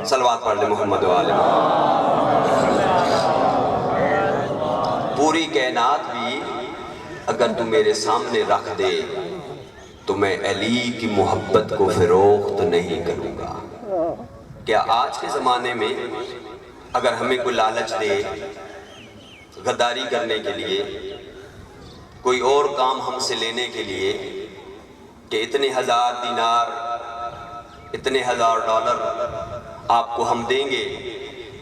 صلوات پڑھ لے محمد و آل محمد۔ پوری کائنات بھی اگر تو میرے سامنے رکھ دے تو میں علی کی محبت کو فروخت نہیں کروں گا۔ کیا آج کے زمانے میں اگر ہمیں کوئی لالچ دے غداری کرنے کے لیے، کوئی اور کام ہم سے لینے کے لیے کہ اتنے 1000 دینار، اتنے 1000 ڈالر آپ کو ہم دیں گے،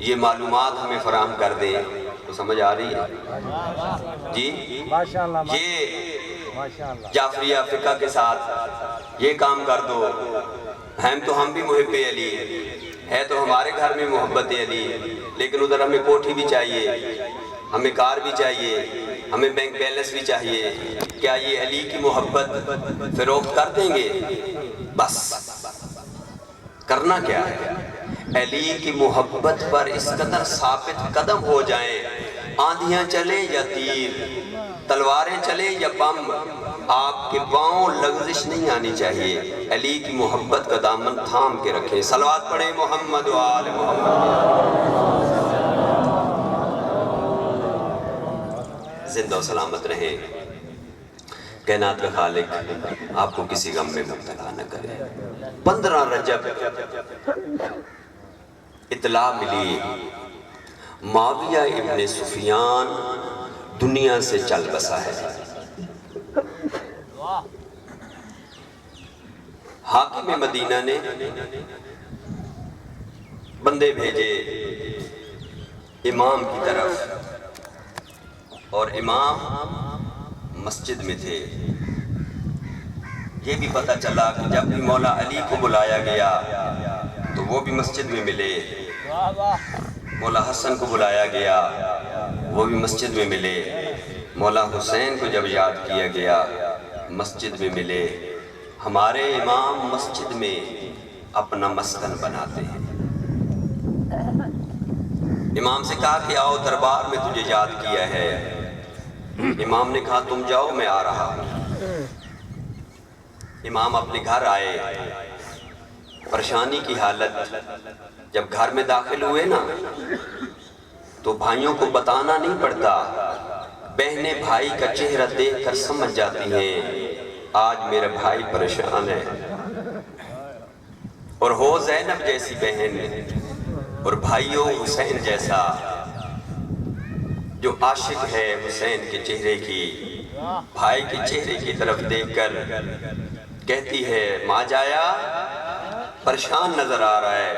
یہ معلومات ہمیں فراہم کر دیں، تو سمجھ آ رہی ہے جی؟ یہ جعفریہ فقہ کے ساتھ یہ کام کر دو، ہم بھی محب علی ہے، تو ہمارے گھر میں محبت علی، لیکن ادھر ہمیں کوٹھی بھی چاہیے، ہمیں کار بھی چاہیے، ہمیں بینک بیلنس بھی چاہیے، کیا یہ علی کی محبت فروخت کر دیں گے؟ بس کرنا کیا ہے؟ علی کی محبت پر اس قدر ثابت قدم ہو جائیں، آندھیاں چلیں یا تیر، تلواریں چلیں یا بم، آپ کے پاؤں لغزش نہیں آنی چاہیے۔ علی کی محبت کا دامن تھام کے رکھیں۔ صلوات پڑھیں محمد و آل محمد۔ زندہ و سلامت رہیں۔ کائنات کا خالق آپ کو کسی غم میں مبتلا نہ کرے۔ 15 رجب اطلاع ملی معاویہ ابن سفیان دنیا سے چل بسا ہے۔ حاکم مدینہ نے بندے بھیجے امام کی طرف، اور امام مسجد میں تھے۔ یہ بھی پتہ چلا کہ جب بھی مولا علی کو بلایا گیا تو وہ بھی مسجد میں ملے، مولا حسن کو بلایا گیا وہ بھی مسجد میں ملے، مولا حسین کو جب یاد کیا گیا مسجد میں ملے۔ ہمارے امام مسجد میں اپنا مسکن بناتے ہیں۔ امام سے کہا کہ آؤ دربار میں تجھے یاد کیا ہے۔ امام نے کہا تم جاؤ میں آ رہا ہوں۔ امام اپنے گھر آئے، پریشانی کی حالت، جب گھر میں داخل ہوئے نا تو بھائیوں کو بتانا نہیں پڑتا، بہنیں بھائی کا چہرہ دیکھ کر سمجھ جاتی ہیں آج میرا بھائی پریشان ہے۔ اور ہو زینب جیسی بہن اور بھائیوں حسین جیسا جو عاشق ہے حسین کے چہرے کی، بھائی کے چہرے کی طرف دیکھ کر کہتی ہے ماں جایا پریشان نظر آ رہا ہے۔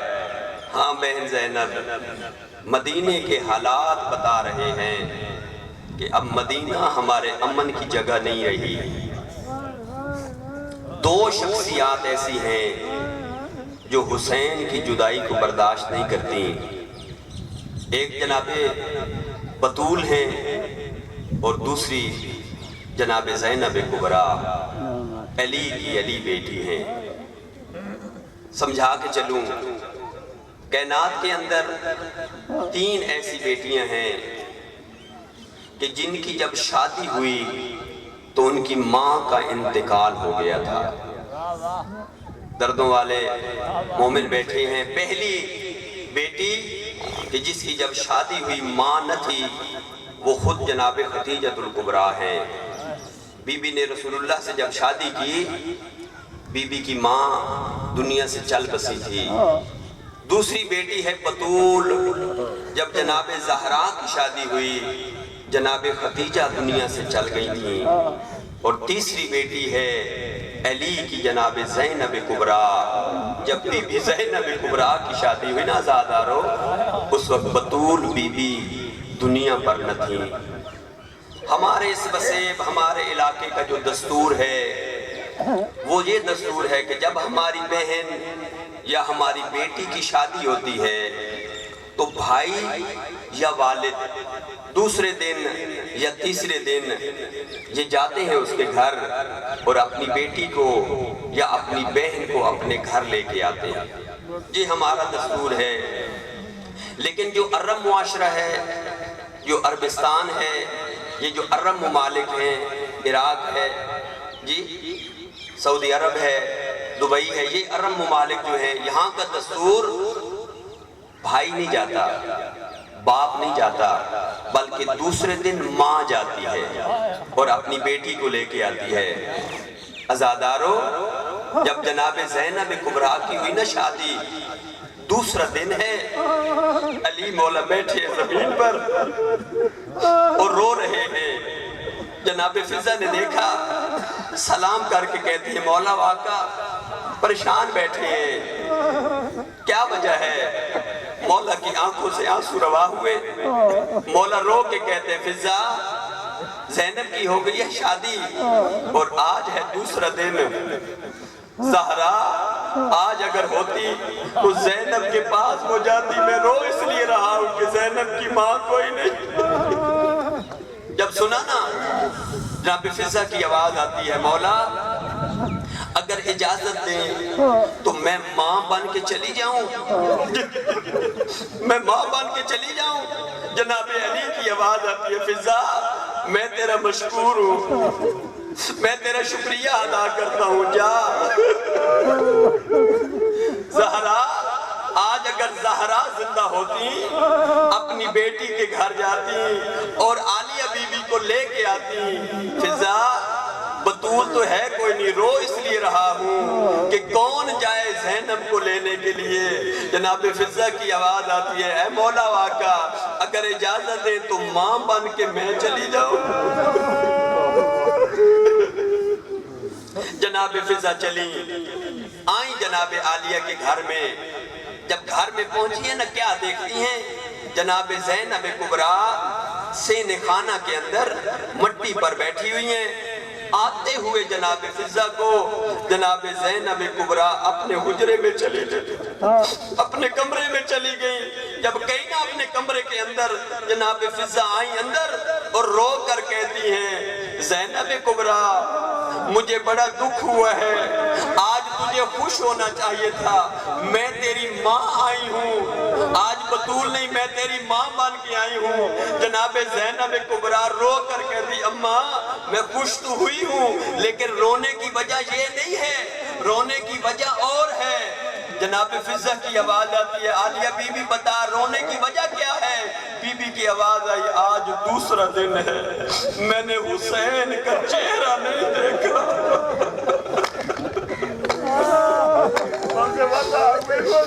ہاں بہن زینب، مدینے کے حالات بتا رہے ہیں کہ اب مدینہ ہمارے امن کی جگہ نہیں رہی۔ 2 شخصیات ایسی ہیں جو حسین کی جدائی کو برداشت نہیں کرتی، ایک جناب بطول ہیں اور دوسری جناب زینب کبریٰ، علی کی علی بیٹی ہیں۔ سمجھا کے چلوں، کائنات کے اندر 3 ایسی بیٹیاں ہیں کہ جن کی جب شادی ہوئی تو ان کی ماں کا انتقال ہو گیا تھا۔ دردوں والے مومن بیٹھے ہیں، پہلی بیٹی کہ جس کی جب شادی ہوئی ماں نہ تھی وہ خود جناب خدیجہ الکبریٰ ہیں۔ بی بی نے رسول اللہ سے جب شادی کی، بی بی کی ماں دنیا سے چل بسی تھی، دوسری بیٹی ہے بطول، جب جناب زہرا کی شادی ہوئی جناب خدیجہ دنیا سے چل گئی تھی، اور تیسری بیٹی ہے علی کی جناب زینب کبریٰ، جب بی بی زینب کبریٰ کی شادی ہوئی نا آزادارو، اس وقت بطول بی بی دنیا پر نہ تھی۔ ہمارے اس وسیب ہمارے علاقے کا جو دستور ہے وہ یہ دستور ہے کہ جب ہماری بہن یا ہماری بیٹی کی شادی ہوتی ہے تو بھائی یا والد دوسرے دن یا تیسرے دن یہ جاتے ہیں اس کے گھر اور اپنی بیٹی کو یا اپنی بہن کو اپنے گھر لے کے آتے ہیں، یہ ہمارا دستور ہے۔ لیکن جو عرب معاشرہ ہے، جو عربستان ہے، یہ جو عرب ممالک ہیں، عراق ہے جی، سعودی عرب ہے، دبئی ہے، یہ عرب ممالک جو ہیں، یہاں کا دستور بھائی نہیں جاتا، باپ نہیں جاتا، بلکہ دوسرے دن ماں جاتی ہے اور اپنی بیٹی کو لے کے آتی ہے۔ عزادارو، جب جناب زینب کبریٰ کی ہوئی نا شادی، دوسرا دن ہے، علی مولا بیٹھے زمین پر اور رو رہے ہیں۔ جناب فضہ نے دیکھا، سلام کر کے کہتی ہے مولا واقعہ پریشان بیٹھے ہیں، کیا وجہ ہے؟ مولا کی آنکھوں سے آنسو روا ہوئے، مولا رو کے کہتے ہیں فضہ زینب کی ہو گئی ہے شادی اور آج ہے دوسرا دن، زہرا آج اگر ہوتی تو زینب کے پاس ہو جاتی، میں رو اس لیے رہا ہوں کہ زینب کی ماں کوئی نہیں۔ جب سنا نا جناب فضہ کی آواز آتی ہے مولا اگر اجازت دیں تو میں ماں بن کے چلی جاؤں، میں ماں بن کے چلی جاؤں۔ جناب علی کی آواز آتی ہے فضہ میں تیرا مشکور ہوں، میں تیرا شکریہ ادا کرتا ہوں، جا۔ زہرا آج اگر زہرا زندہ ہوتی اپنی بیٹی کے گھر جاتی اور عالیہ بی بی کو لے کے آتی، فضہ بطول تو ہے کوئی نہیں، رو اس لیے رہا ہوں کہ کون جائے زینب کو لینے کے لیے۔ جناب فضہ کی آواز آتی ہے اے مولا واقعہ اگر اجازت دے تو ماں بن کے میں چلی جاؤں۔ جناب فضہ چلی، آئیں جناب عالیہ کے گھر میں، جب گھر میں پہنچی ہیں نا کیا دیکھتی ہیں؟ جناب زینب کبریٰ سینے خانہ کے اندر مٹی پر بیٹھی ہوئی ہیں۔ آتے ہوئے جناب فضہ کو جناب زینب کبریٰ اپنے حجرے میں چلی گئی، اپنے کمرے میں چلی گئی۔ جب گئی نا اپنے کمرے کے اندر، جناب فضہ آئیں اندر اور رو کر کہتی ہیں زینب کبریٰ مجھے بڑا دکھ ہوا ہے، آج تجھے خوش ہونا چاہیے تھا، میں تیری ماں آئی ہوں، آج بطول نہیں میں تیری ماں بن کے آئی ہوں۔ جناب زینب کبریٰ رو کر کہتی اماں میں خوش تو ہوئی ہوں لیکن رونے کی وجہ یہ نہیں ہے، رونے کی وجہ اور ہے۔ جناب فضہ کی آواز آتی ہے عالیہ بی بی بتا رونے کی وجہ کیا ہے؟ بی بی کی آواز آئی آج دوسرا دن ہے، میں نے حسین کا چہرہ نہیں دیکھا۔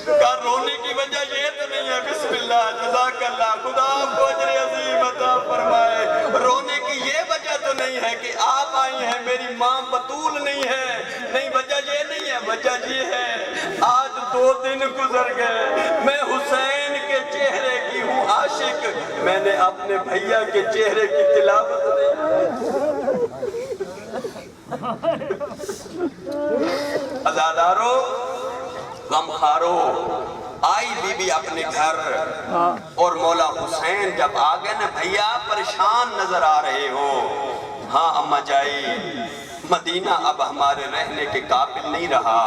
کہا رونے کی وجہ یہ تو نہیں ہے، بسم اللہ جزاک اللہ، خدا آپ کو اجر عظیم عطا فرمائے۔ رونے کی یہ وجہ تو نہیں ہے کہ آپ آئی ہیں میری ماں بطول نہیں ہے، نہیں وجہ یہ نہیں ہے، وجہ یہ ہے آج 2 دن گزر گئے، میں حسین کے چہرے کی ہوں عاشق، میں نے اپنے بھیا کے چہرے کی تلاوت نہیں۔ عزادارو غمخارو، آئی بی بی اپنے گھر اور مولا حسین جب آگئے نا بھیا پریشان نظر آ رہے ہو، ہاں اماں جائی مدینہ اب ہمارے رہنے کے قابل نہیں رہا۔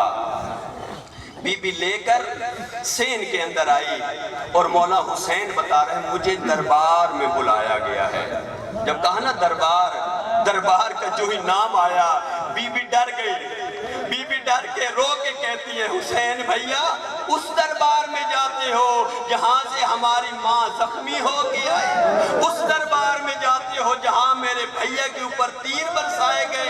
بی بی لے کر سین کے اندر آئی اور مولا حسین بتا رہے ہیں مجھے دربار میں بلایا گیا ہے۔ جب کہا نا دربار کا جو ہی نام آیا بی بی ڈر گئی، بی بی ڈر کے رو کے کہتی ہے حسین بھیا اس دربار میں جاتے ہو جہاں سے ہماری ماں زخمی ہو کے آئی، اس دربار میں جاتے ہو جہاں میرے بھیا کے اوپر تیر برسائے گئے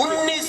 19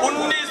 19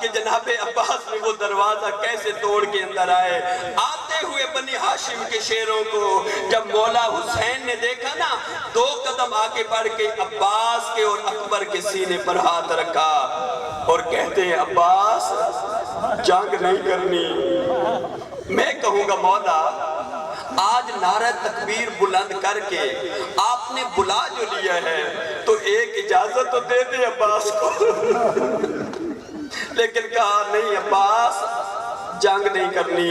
کہ جناب عباس نے وہ دروازہ کیسے توڑ کے اندر آئے. آتے ہوئے بنی ہاشم کے شیروں کو جب مولا حسین نے دیکھا نا 2 قدم آگے بڑھ کے عباس کے اور اکبر کے سینے پر ہاتھ رکھا اور کہتے ہیں عباس جنگ نہیں کرنی. میں کہوں گا مولا آج نعرہ تکبیر بلند کر کے آپ نے بلا جو لیا ہے تو ایک اجازت تو دے دے عباس کو. لیکن کہا نہیں عباس جنگ نہیں کرنی.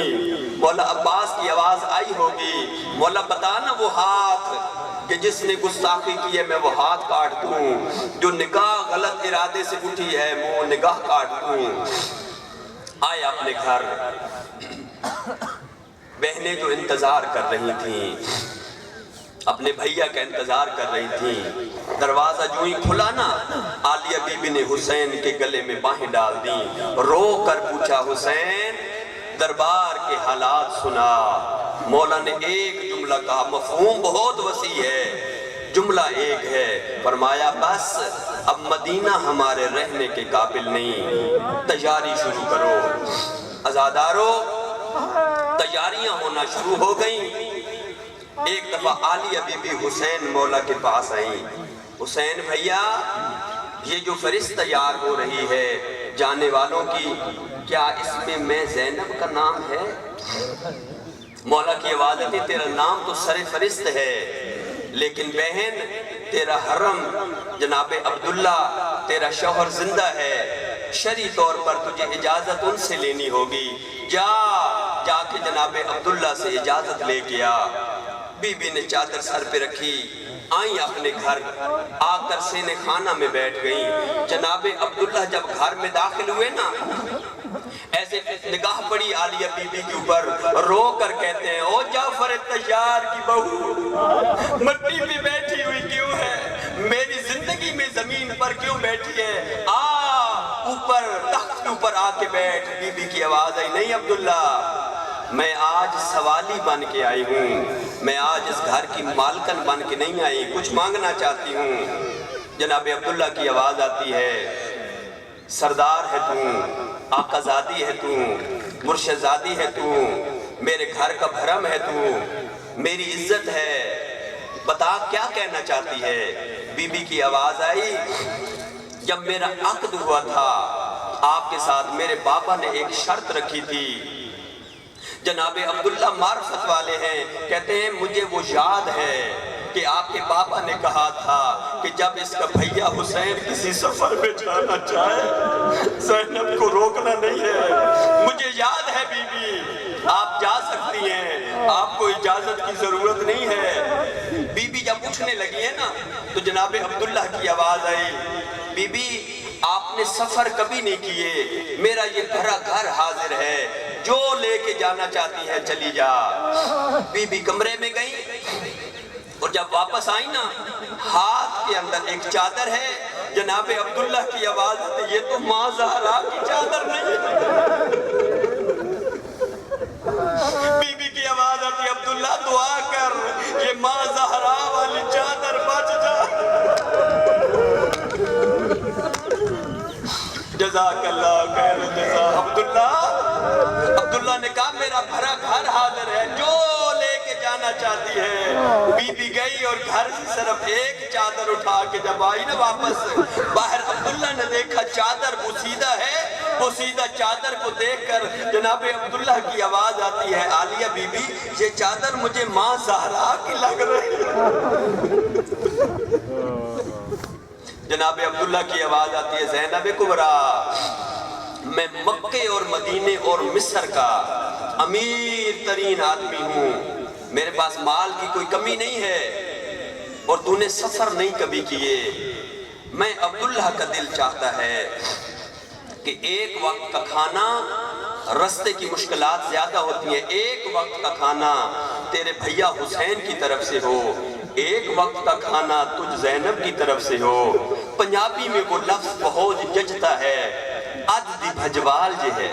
مولا عباس کی آواز آئی ہوگی مولا بتا نا وہ ہاتھ کہ جس نے گستاخی کی ہے میں وہ ہاتھ کاٹ دوں, جو نگاہ غلط ارادے سے اٹھی ہے وہ نگاہ کاٹ دوں. آئے اپنے گھر بہنیں جو انتظار کر رہی تھیں اپنے بھیا کا انتظار کر رہی تھیں. دروازہ جو ہی کھلا نا عالیہ بی بی نے حسین کے گلے میں باہیں ڈال دیں, رو کر پوچھا حسین دربار کے حالات سنا. مولا نے ایک جملہ کہا, مفہوم بہت وسیع ہے, جملہ ایک ہے, فرمایا بس اب مدینہ ہمارے رہنے کے قابل نہیں, تیاری شروع کرو. عزاداروں تیاریاں ہونا شروع ہو گئیں. ایک دفعہ عالیہ بی بی حسین مولا کے پاس آئیں. حسین بھیا یہ جو فرست تیار ہو رہی ہے جانے والوں کی, کیا اس میں زینب کا نام ہے؟ مولا کی آواز آتی تیرا نام تو سر فرست ہے لیکن بہن تیرا حرم جناب عبداللہ تیرا شوہر زندہ ہے, شرعی طور پر تجھے اجازت ان سے لینی ہوگی. جا کے جناب عبداللہ سے اجازت لے کے آ. بی بی نے چادر سر پہ رکھی, آئیں اپنے گھر, آ کر سینے خانہ میں بیٹھ گئیں. جناب عبداللہ جب گھر میں داخل ہوئے نا ایسے نگاہ پڑی عالیہ بی بی کے اوپر, رو کر کہتے ہیں او جعفر طیار کی بہو مٹی پہ بیٹھی ہوئی کیوں ہے, میری زندگی میں زمین پر کیوں بیٹھی ہے, اوپر تخت کے اوپر آ کے بیٹھ. بی بی کی آواز آئی نہیں عبداللہ میں آج سوالی بن کے آئی ہوں, میں آج اس گھر کی مالکن بن کے نہیں آئی, کچھ مانگنا چاہتی ہوں. جناب عبداللہ کی آواز آتی ہے سردار ہے تو, آقا زادی ہے تو, مرشد زادی ہے تو, میرے گھر کا بھرم ہے تو, میری عزت ہے, بتا کیا کہنا چاہتی ہے. بی بی کی آواز آئی جب میرا عقد ہوا تھا آپ کے ساتھ میرے بابا نے ایک شرط رکھی تھی. جناب عبداللہ معرفت والے ہیں, کہتے ہیں مجھے وہ یاد ہے کہ آپ کے بابا نے کہا تھا کہ جب اس کا بھیا حسین کسی سفر میں جانا چاہے زینب کو روکنا نہیں ہے. مجھے یاد ہے بی بی آپ جا سکتی ہیں, آپ کو اجازت کی ضرورت نہیں ہے. بی بی جب اٹھنے لگی ہے نا تو جناب عبداللہ کی آواز آئی بی بی آپ نے سفر کبھی نہیں کیے, میرا یہ بھرا گھر حاضر ہے, جو لے کے جانا چاہتی ہے چلی جا. بی بی کمرے میں گئی اور جب واپس آئی نا ہاتھ کے اندر ایک چادر ہے. جناب عبداللہ کی آواز آتی یہ تو ماں زہرا کی چادر نہیں ہے. بی بی کی آواز آتی عبداللہ دعا کر یہ ماں زہرا والی چادر بچ جا. جزاک اللہ خیر الجزا. عبداللہ نے کہا میرا بھرا گھر حاضر ہے, جو لے کے جانا چاہتی ہے. بی بی گئی اور گھر سے صرف ایک چادر اٹھا کے جب آئی نا واپس باہر عبداللہ نے دیکھا چادر بوسیدہ ہے. بوسیدہ چادر کو دیکھ کر جناب عبداللہ کی آواز آتی ہے عالیہ بی بی یہ چادر مجھے ماں زہرا کی لگ رہی ہے. جناب عبداللہ کی آواز آتی ہے زینب کبریٰ میں مکے اور مدینے اور مصر کا امیر ترین آدمی ہوں, میرے پاس مال کی کوئی کمی نہیں ہے اور تو نے سفر نہیں کبھی کیے. میں عبداللہ کا دل چاہتا ہے کہ ایک وقت کا کھانا, رستے کی مشکلات زیادہ ہوتی ہیں, ایک وقت کا کھانا تیرے بھیا حسین کی طرف سے ہو, ایک وقت کا کھانا تجھ زینب کی طرف سے ہو. پنجابی میں وہ لفظ بہت ججتا ہے, اد دی بھجوال جے ہے,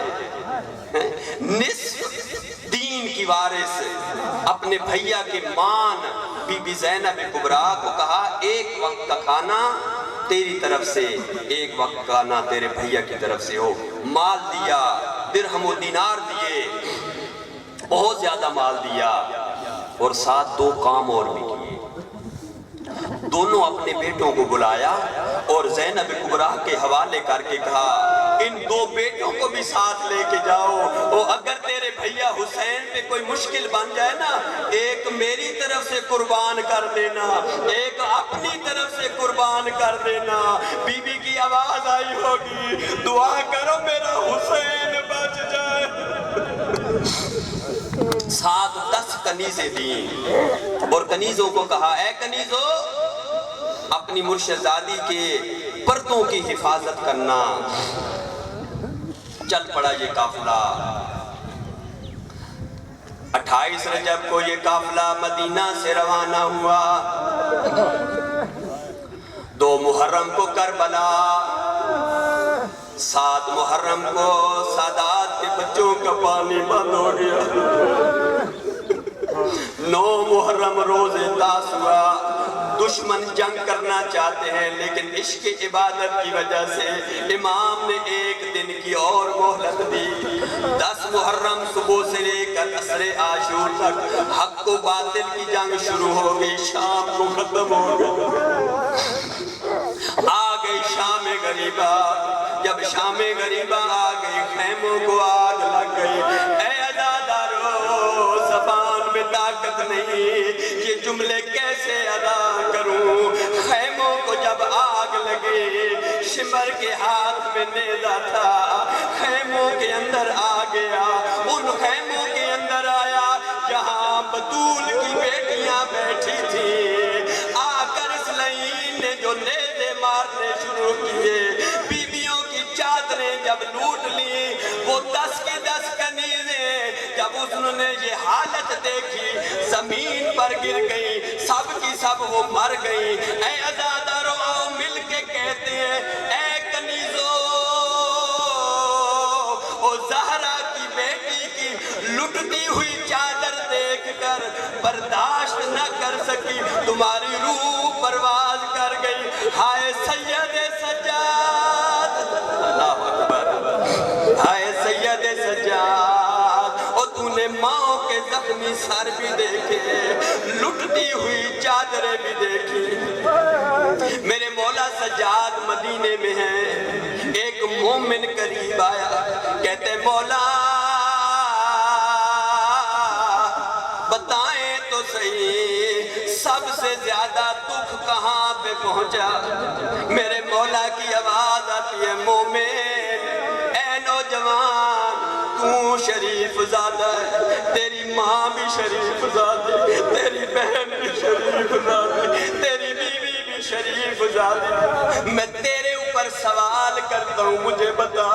نصف دین کی وارث اپنے بھیا کے مان بی بی زینب کبریٰ کو کہا ایک وقت کا کھانا تیری طرف سے ایک وقت کا نہ تیرے بھیا کی طرف سے ہو. مال دیا، درہم و دینار دیے، بہت زیادہ مال دیا، اور ساتھ 2 کام اور بھی کیے. دونوں اپنے بیٹوں کو بلایا اور زینب کبریٰ کے حوالے کر کے کہا ان 2 بیٹوں کو بھی ساتھ لے کے جاؤ، اور اگر تیرے بھیا حسین پہ کوئی مشکل بن جائے نا، ایک میری طرف سے قربان کر دینا، ایک اپنی طرف سے قربان کر دینا. بی بی کی آواز آئی ہوگی دعا کرو میرا حسین بچ جائے. 10 کنیزیں دیں اور کنیزوں کو کہا اے کنیزوں اپنی مرشدزادی کے پردوں کی حفاظت کرنا. چل پڑا یہ قافلہ. 28 رجب کو یہ قافلہ مدینہ سے روانہ ہوا. 2 محرم کو کربلا، 7 محرم کو سادات کے بچوں کا پانی بند ہو گیا. 9 محرم روز تاسوعا. دشمن جنگ کرنا چاہتے ہیں لیکن عشق عبادت کی وجہ سے امام نے 1 دن کی اور مہلت دی. 10 محرم صبح سے لے کر عصر عاشور تک حق و باطل کی جنگ شروع ہو گئی. شام کو ختم ہو گئی. آ گئی شام غریبہ. جب شام غریبہ آ گئی خیموں کو آگ لگ گئی. اے عزادارو زبان میں طاقت نہیں، یہ جملے کیسے ادا کروں. خیموں کو جب آگ لگے، شمر کے ہاتھ میں نیزہ تھا، خیموں کے اندر آ گیا. ان خیموں کے اندر آیا جہاں بطول کی بیٹیاں بیٹھی تھیں. آ کر اس لعین نے جو نیزے مارنے شروع کیے، بیویوں کی چادریں جب لوٹ لی، وہ 10 کی 10 کنیزیں جب انہوں نے یہ حالت دیکھی زمین پر گر گئی. سب کی سب وہ مر گئی. اے عزادارو آؤ مل کے کہتے ہیں اے کنیزو، او زہرا کی بیٹی کی لٹتی ہوئی چادر دیکھ کر برداشت نہ کر سکی، تمہاری روح پرواز کر گئی. ہائے سید سجاد، اللہ اکبر، ہائے سید سجاد، اور تو نے ماں کے زخمی سر بھی دیکھے، لٹتی ہوئی چادریں بھی دیکھی. میرے مولا سجاد مدینے میں ہیں. ایک مومن قریب آیا، کہتے مولا بتائیں تو صحیح سب سے زیادہ دکھ کہاں پہ پہنچا. میرے مولا کی آواز آتی ہے مومن اے نوجوان، تو شریف زادہ ہے، تیری ماں بھی شریف زادی، تیری بہن بھی شریف زادی، تیری بیوی بھی شریف زادی. میں تیرے اوپر سوال کرتا ہوں، مجھے بتا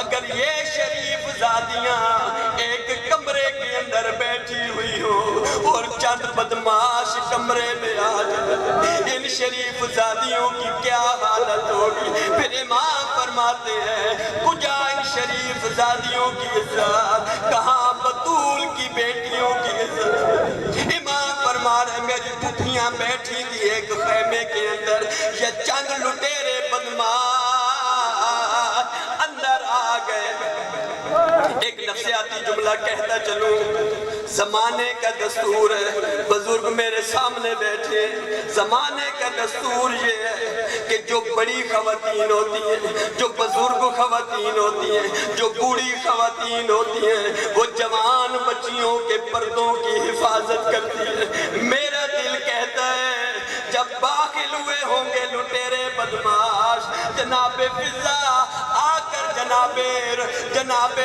اگر یہ شریف زادیاں ایک کمرے کے اندر بیٹھی ہوئی ہو اور چند بدماش کمرے میں آ جائے، ان شریف زادیوں کی کیا حالت ہوگی. پھر امام فرماتے ہیں کجا ان شریف زادیوں کی عزت، کہاں بطول کی بیٹیوں کی عزت. امام فرما رہے میری پھپھیاں بیٹھی تھی ایک خیمے کے اندر، یہ چند لٹیرے بدماش اندر آ گئے. ایک نفسیاتی جملہ کہتا چلوں، زمانے کا دستور ہے، بزرگ میرے سامنے بیٹھے، زمانے کا دستور یہ ہے کہ جو بڑی خواتین ہوتی ہیں، جو بزرگ خواتین ہوتی ہیں، جو بوڑھی خواتین ہوتی ہیں، وہ جوان بچیوں کے پردوں کی حفاظت کرتی ہیں. میرا دل کہتا ہے جب داخل ہوئے ہوں گے لٹیرے بدماش، جناب فضا آ کر جناب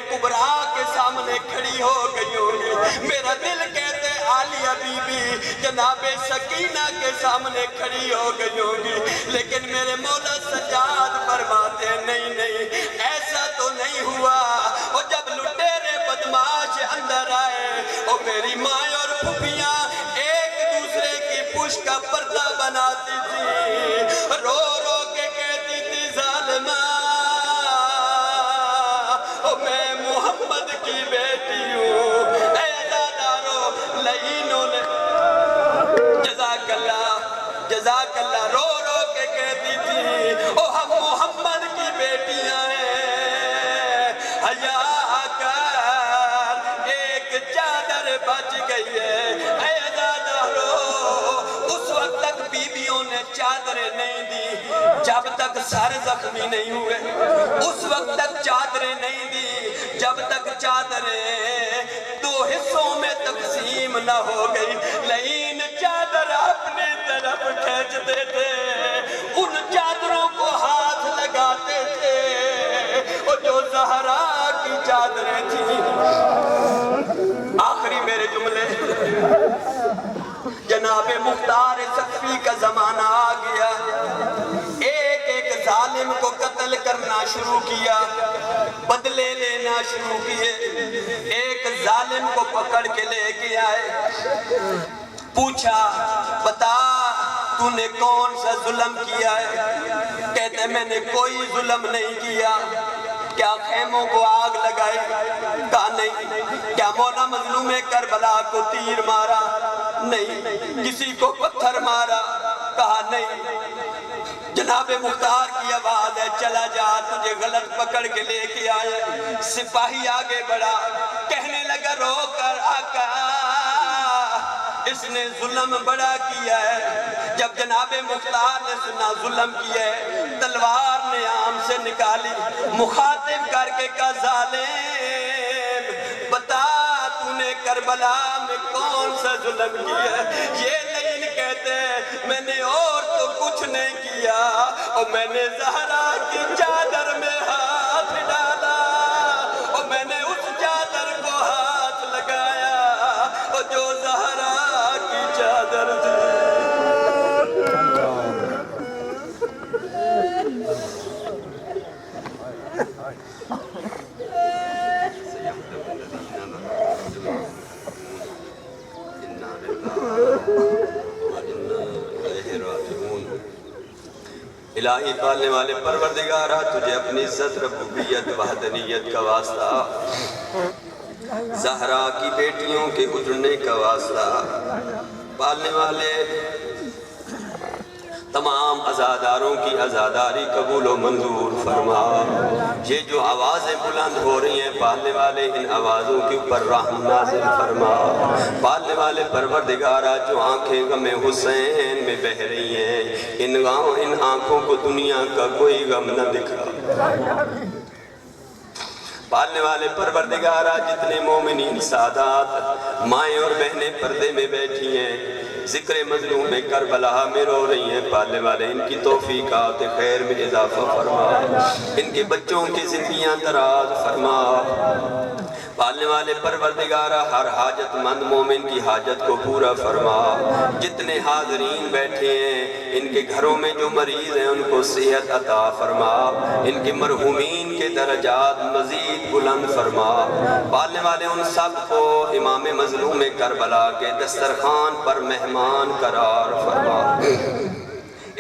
کبریٰ کے سامنے کھڑی ہو گئی ہوگی. میرا دل کہتے عالیہ بی بی جناب سکینہ کے سامنے کھڑی ہو گئی ہوگی. لیکن میرے مولا سجاد فرماتے ہیں نہیں نہیں ایسا تو نہیں ہوا. اور جب لٹیرے بدماش اندر آئے اور میری ماں اور پھپھیاں ایک دوسرے کی پشت کا پردہ بناتی تھی، رو رو کے کہتی تھی ظالمہ میں محمد کی بیٹی ہوں. اے عزادارو لعینوں نے جزاک اللہ رو رو کے کہتی تھی جب تک سر زخمی نہیں ہوئے اس وقت تک چادریں نہیں دی، جب تک چادریں دو حصوں میں تقسیم نہ ہو گئی، لیکن چادر اپنی طرف کھینچتے تھے، ان چادروں کو ہاتھ لگاتے تھے، اور جو زہرا کی چادریں تھیں۔ آخری میرے جملے، جناب مختار سقفی کا زمانہ آ گیا، ایک ایک ظالم کو قتل کرنا شروع کیا، بدلے لینا شروع کیے۔ ایک ظالم کو پکڑ کے لے کے آئے، پوچھا بتا تو نے کون سا ظلم کیا ہے؟ کہتے میں نے کوئی ظلم نہیں کیا۔ کیا خیموں کو آگ لگائی؟ کہا نہیں۔ کیا مولا مظلوم کربلا کو تیر مارا؟ نہیں۔ کسی کو پتھر مارا؟ کہا نہیں۔ جناب مختار کی آواز ہے، چلا جا، تجھے غلط پکڑ کے لے کے آئے۔ سپاہی آگے بڑھا، کہنے لگا رو کر آقا اس نے ظلم بڑا کیا ہے۔ جب جناب مختار نے سنا ظلم کیا ہے، تلوار نے آم سے نکالی، مخاطب کر کے کہا ظالم بتا تو نے کربلا میں کون سا ظلم کیا ہے؟ یہ نہیں کہتے میں نے اور تو کچھ نہیں کیا، اور میں نے زہرا کی چادر میں ہاتھ ڈالا، اور میں نے اس چادر کو ہاتھ لگایا، اور جو زہرا کی چادر تھی۔ الہی پالنے والے پروردگارہ تجھے اپنی عزت ربوبیت وحدانیت کا واسطہ، زہرا کی بیٹیوں کے اجڑنے کا واسطہ، پالنے والے تمام عزاداروں کی عزاداری قبول و منظور فرما۔ یہ جو آوازیں بلند ہو رہی ہیں پالنے والے ان آوازوں کے اوپر رحم نازل فرما۔ پالنے والے پروردگارہ جو آنکھیں غم حسین میں بہہ رہی ہیں، ان آنکھوں کو دنیا کا کوئی غم نہ دکھا۔ پالنے والے پروردگارہ جتنے مومنین سادات مائیں اور بہنیں پردے میں بیٹھی ہیں، ذکر مظلوم کربلا میں رو رہی ہیں، پالنے والے ان کی توفیقات خیر میں اضافہ فرما، ان کے بچوں کی زندگیاں دراز فرما۔ پالنے والے پروردگارہ ہر حاجت مند مومن کی حاجت کو پورا فرما۔ جتنے حاضرین بیٹھے ہیں ان کے گھروں میں جو مریض ہیں ان کو صحت عطا فرما، ان کے مرحومین کے درجات مزید بلند فرما۔ پالنے والے ان سب کو امام مظلوم کربلا کے دسترخوان پر مہمان قرار فرما۔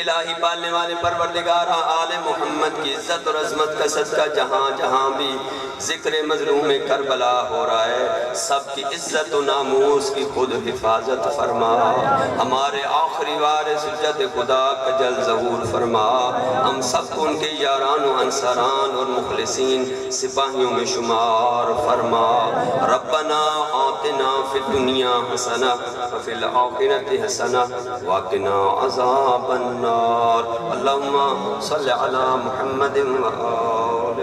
الہی پالنے والے پروردگارہ آل محمد کی عزت اور عظمت کا صدقہ جہاں جہاں بھی ذکر مظلوم کربلا ہو رہا ہے، سب کی عزت و ناموس کی خود حفاظت فرما۔ ہمارے آخری وارث جد خدا کا جل ظہور فرما۔ ہم سب کو ان کے یاران و انصاران اور مخلصین سپاہیوں میں شمار فرما۔ ربنا آتنا فی الدنیا حسنہ وفی الآخرۃ حسنہ وقنا عذاب النار۔ اللہم صلی علی محمد و آلہ